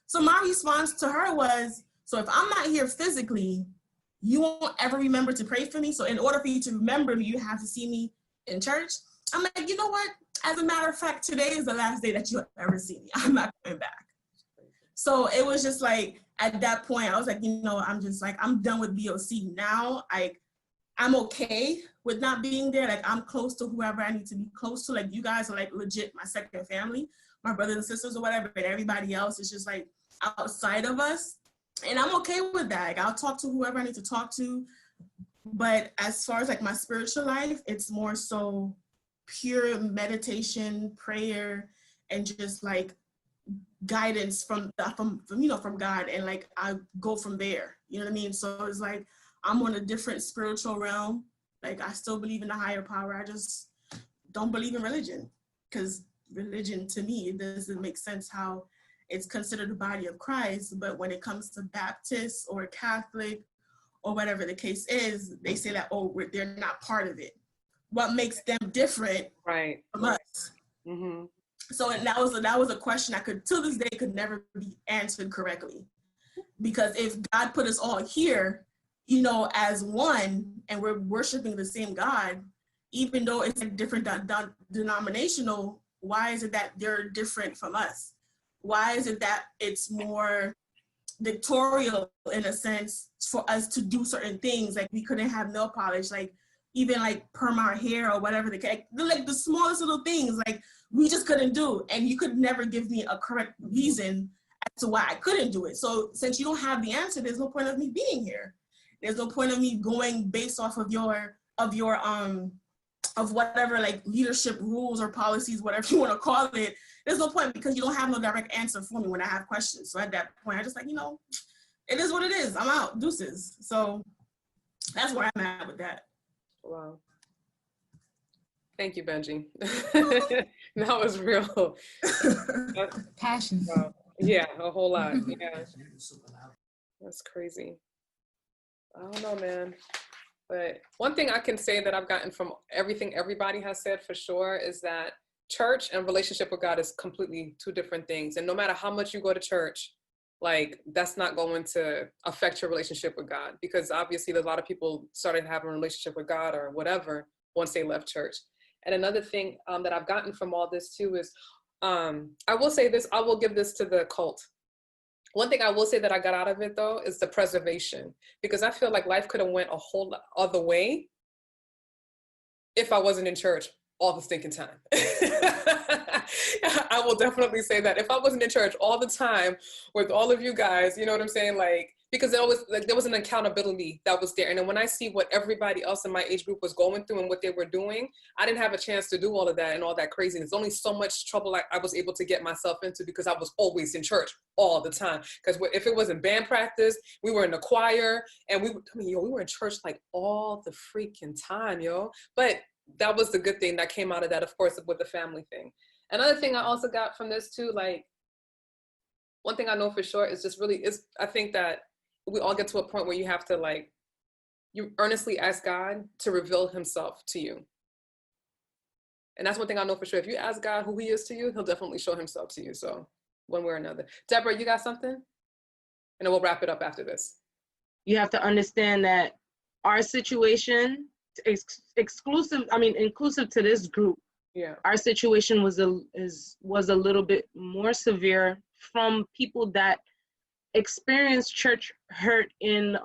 So my response to her was, so if I'm not here physically, you won't ever remember to pray for me. So in order for you to remember me, you have to see me in church. I'm like, you know what? As a matter of fact, today is the last day that you'll ever see me. I'm not coming back. So it was just like, at that point, I was like, I'm just like, I'm done with BOC now. I'm okay with not being there. Like I'm close to whoever I need to be close to. Like you guys are like legit my second family, my brothers and sisters or whatever, and everybody else is just like outside of us. And I'm okay with that. Like I'll talk to whoever I need to talk to. But as far as like my spiritual life, it's more so pure meditation, prayer, and just like guidance from God, and like I go from there. You know what I mean? So it's like I'm on a different spiritual realm. Like I still believe in a higher power. I just don't believe in religion, because religion to me, it doesn't make sense how it's considered the body of Christ. But when it comes to Baptist or Catholic or whatever the case is, they say that, they're not part of it. What makes them different from us? Mm-hmm. So and that was a question I till this day could never be answered correctly. Because if God put us all here, you know, as one, and we're worshiping the same God, even though it's like different denominational, why is it that they're different from us? Why is it that it's more dictatorial in a sense for us to do certain things? Like we couldn't have nail polish, like even like perm our hair or whatever, like the smallest little things, like we just couldn't do. And you could never give me a correct reason as to why I couldn't do it. So since you don't have the answer, there's no point of me being here. There's no point of me going based off of your of whatever like leadership rules or policies, whatever you want to call it. There's no point because you don't have no direct answer for me when I have questions. So at that point, I just like, you know, it is what it is. I'm out, deuces. So that's where I'm at with that. Wow. Thank you, Benji. That was real. Passion. Wow. Yeah, a whole lot. Yeah. That's crazy. I don't know, man. But one thing I can say that I've gotten from everything everybody has said for sure is that church and relationship with God is completely two different things. And no matter how much you go to church, like that's not going to affect your relationship with God, because obviously there's a lot of people started having a relationship with God or whatever once they left church. And another thing that I've gotten from all this too is, I will say this, I will give this to the cult. One thing I will say that I got out of it though is the preservation, because I feel like life could have went a whole other way if I wasn't in church all the stinking time. I will definitely say that if I wasn't in church all the time with all of you guys, you know what I'm saying? Like, because it always, like, there was an accountability that was there. And then when I see what everybody else in my age group was going through and what they were doing, I didn't have a chance to do all of that and all that craziness. Only so much trouble I was able to get myself into because I was always in church all the time. Because if it wasn't band practice, we were in the choir, and we were in church like all the freaking time, yo. But that was the good thing that came out of that, of course, with the family thing. Another thing I also got from this too, like, one thing I know for sure is just really, I think that we all get to a point where you have to, like, you earnestly ask God to reveal himself to you. And that's one thing I know for sure. If you ask God who he is to you, he'll definitely show himself to you. So one way or another. Deborah, you got something? And then we'll wrap it up after this. You have to understand that our situation, inclusive to this group, yeah, our situation was a little bit more severe from people that experienced church hurt in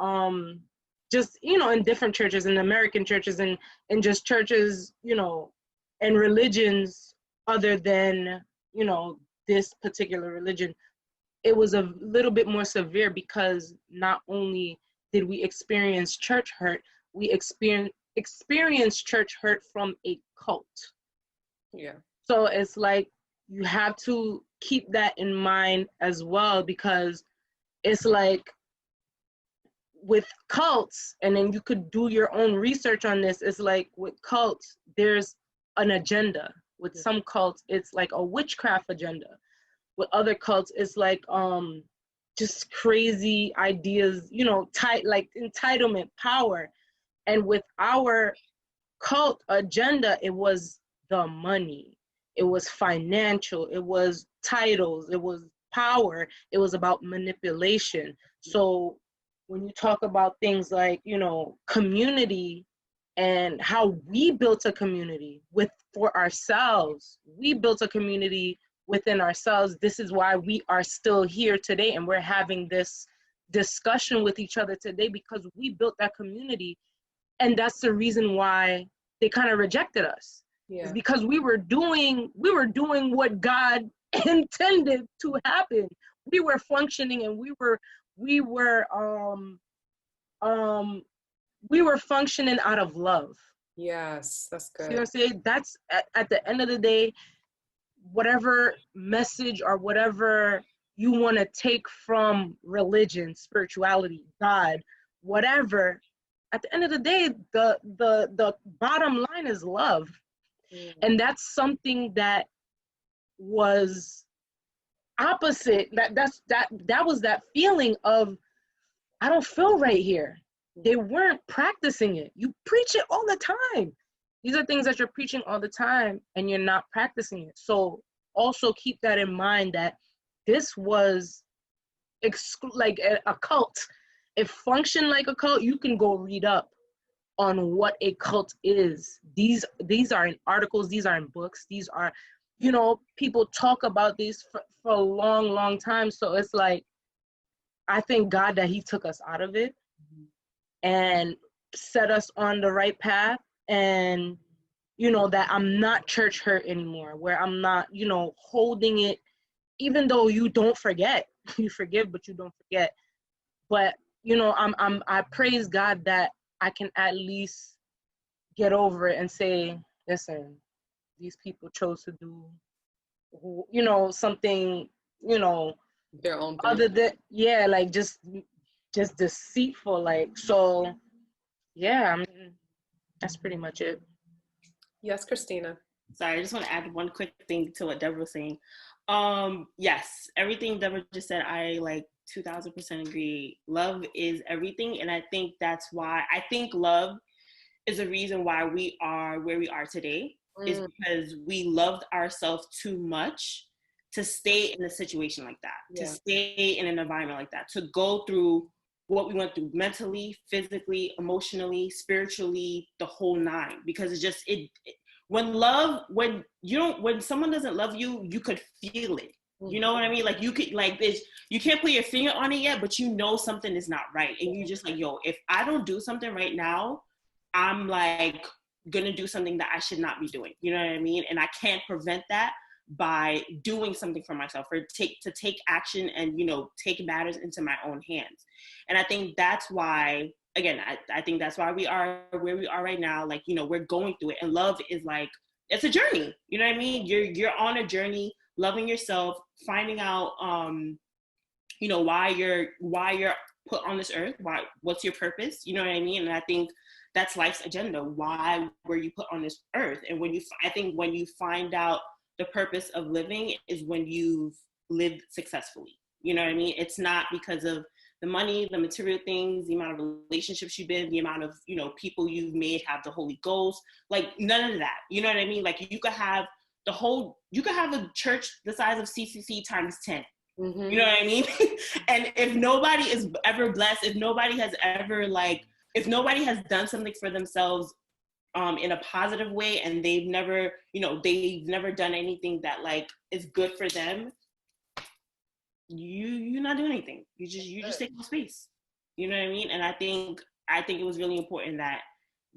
just, you know, in different churches, in American churches, and just churches, you know, and religions other than, you know, this particular religion. It was a little bit more severe because not only did we experience church hurt, we experienced church hurt from a cult. Yeah. So it's like you have to keep that in mind as well, because it's like with cults, and then you could do your own research on this, it's like with cults, there's an agenda. With some cults, it's like a witchcraft agenda. With other cults, it's like just crazy ideas, you know, like entitlement, power. And with our cult agenda, it was the money, it was financial, it was titles, it was power, it was about manipulation. So when you talk about things like, you know, community and how we built a community for ourselves, we built a community within ourselves. This is why we are still here today, and we're having this discussion with each other today, because we built that community. And that's the reason why they kind of rejected us. Yeah. It's because we were doing what God intended to happen. We were functioning, and we were functioning out of love. Yes, that's good. You know what I'm saying? That's at the end of the day, whatever message or whatever you want to take from religion, spirituality, God, whatever, at the end of the day, the bottom line is love. And that's something that was opposite. That was that feeling of, I don't feel right here. They weren't practicing it. You preach it all the time. These are things that you're preaching all the time, and you're not practicing it. So also keep that in mind, that this was like a cult. it functioned like a cult, you can go read up on what a cult is. These are in articles, these are in books, these are, you know, people talk about these for a long time. So it's like, I thank God that he took us out of it and set us on the right path. And, you know, that I'm not church hurt anymore, where I'm not, you know, holding it, even though you don't forget, you forgive, but you don't forget. But, you know, I praise God that I can at least get over it and say, listen, these people chose to do, you know, something, you know, their own thing. Other than, yeah, like just deceitful, like, so, yeah, I mean, that's pretty much it. Yes, Christina. Sorry, I just want to add one quick thing to what Deborah was saying. Yes, everything Deborah just said, I like 2000% agree. Love is everything. And I think that's why, I think love is a reason why we are where we are today, is because we loved ourselves too much to stay in a situation like that, to stay in an environment like that, to go through what we went through mentally, physically, emotionally, spiritually, the whole nine. Because it's just, when someone doesn't love you, you could feel it. You know what I mean? Like, you could, like this, you can't put your finger on it yet, but you know something is not right. And you just like, yo, if I don't do something right now, I'm like gonna do something that I should not be doing. You know what I mean? And I can't prevent that by doing something for myself, or to take action and, you know, take matters into my own hands. And I think that's why, again, I think that's why we are where we are right now. Like, you know, we're going through it, and love is like, it's a journey. You know what I mean? You're on a journey, loving yourself, finding out, you know, why you're put on this earth, what's your purpose? You know what I mean? And I think that's life's agenda. Why were you put on this earth? And I think when you find out the purpose of living is when you've lived successfully. You know what I mean? It's not because of the money, the material things, the amount of relationships you've been, the amount of, you know, people you've made have the Holy Ghost, like none of that. You know what I mean? Like, you could have a church the size of CCC times 10. You know what I mean? And if nobody is ever blessed, if nobody has ever if nobody has done something for themselves in a positive way, and they've never done anything that like is good for them, you're not doing anything. You just take up space. You know what I mean? And I think it was really important that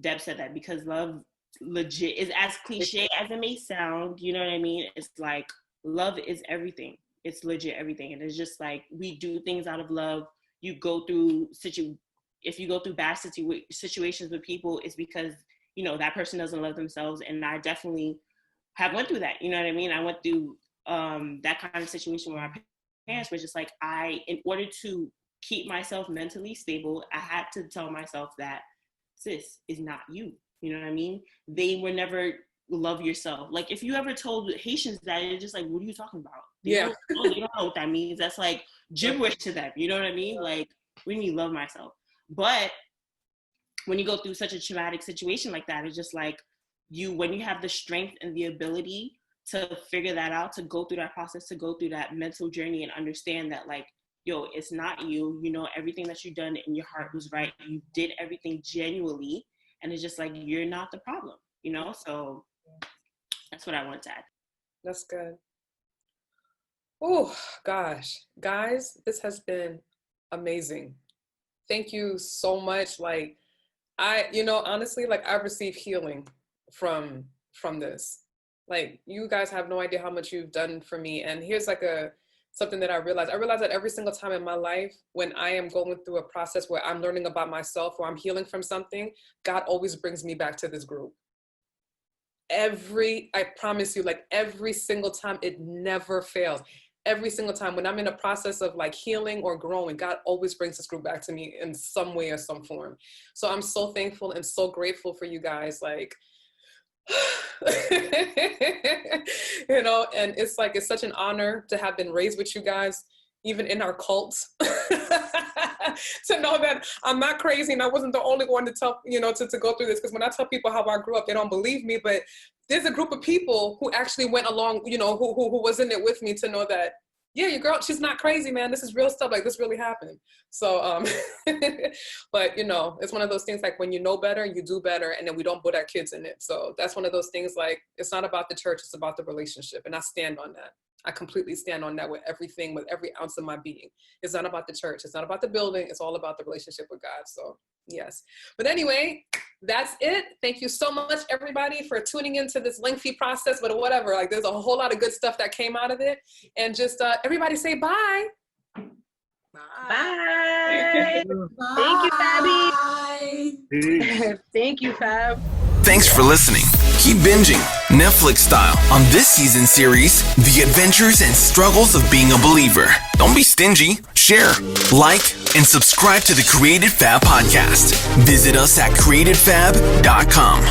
Deb said that, because love legit is, as cliche as it may sound, you know what I mean? It's like, love is everything. It's legit everything. And it's just like, we do things out of love. You go through if you go through bad situations with people, it's because, you know, that person doesn't love themselves. And I definitely have went through that. You know what I mean? I went through that kind of situation where my parents were just like, in order to keep myself mentally stable, I had to tell myself that, sis, is not you. You know what I mean? They were never love yourself. Like, if you ever told Haitians that, you're just like, what are you talking about? They don't know what that means. That's like gibberish to them. You know what I mean? Like, we need to love myself. But when you go through such a traumatic situation like that, it's just like, when you have the strength and the ability to figure that out, to go through that process, to go through that mental journey, and understand that, like, yo, it's not you. You know, everything that you've done in your heart was right. You did everything genuinely, and it's just like, you're not the problem, you know? So that's what I wanted to add. That's good. Oh, gosh. Guys, this has been amazing. Thank you so much. Like, honestly, like, I've received healing from this. Like, you guys have no idea how much you've done for me. And here's like something that I realized that every single time in my life, when I am going through a process where I'm learning about myself, or I'm healing from something, God always brings me back to this group. I promise you, like, every single time, it never fails. Every single time when I'm in a process of like healing or growing, God always brings this group back to me in some way or some form. So I'm so thankful and so grateful for you guys. Like, you know, and it's like, it's such an honor to have been raised with you guys, even in our cults, to know that I'm not crazy and I wasn't the only one to tell, you know, to go through this. Because when I tell people how I grew up, they don't believe me, but there's a group of people who actually went along, you know, who was in it with me, to know that yeah, your girl, she's not crazy, man. This is real stuff. Like, this really happened. So, but, you know, it's one of those things like when you know better, you do better, and then we don't put our kids in it. So that's one of those things like, it's not about the church, it's about the relationship. And I stand on that. I completely stand on that with everything, with every ounce of my being. It's not about the church. It's not about the building. It's all about the relationship with God. So yes. But anyway, that's it. Thank you so much, everybody, for tuning into this lengthy process, but whatever. Like, there's a whole lot of good stuff that came out of it. And just everybody say bye. Bye. Thank you, Fabby. Thank you, Fab. Thanks for listening. Keep binging, Netflix style, on this season series, The Adventures and Struggles of Being a Believer. Don't be stingy. Share, like, and subscribe to the Created Fab podcast. Visit us at createdfab.com.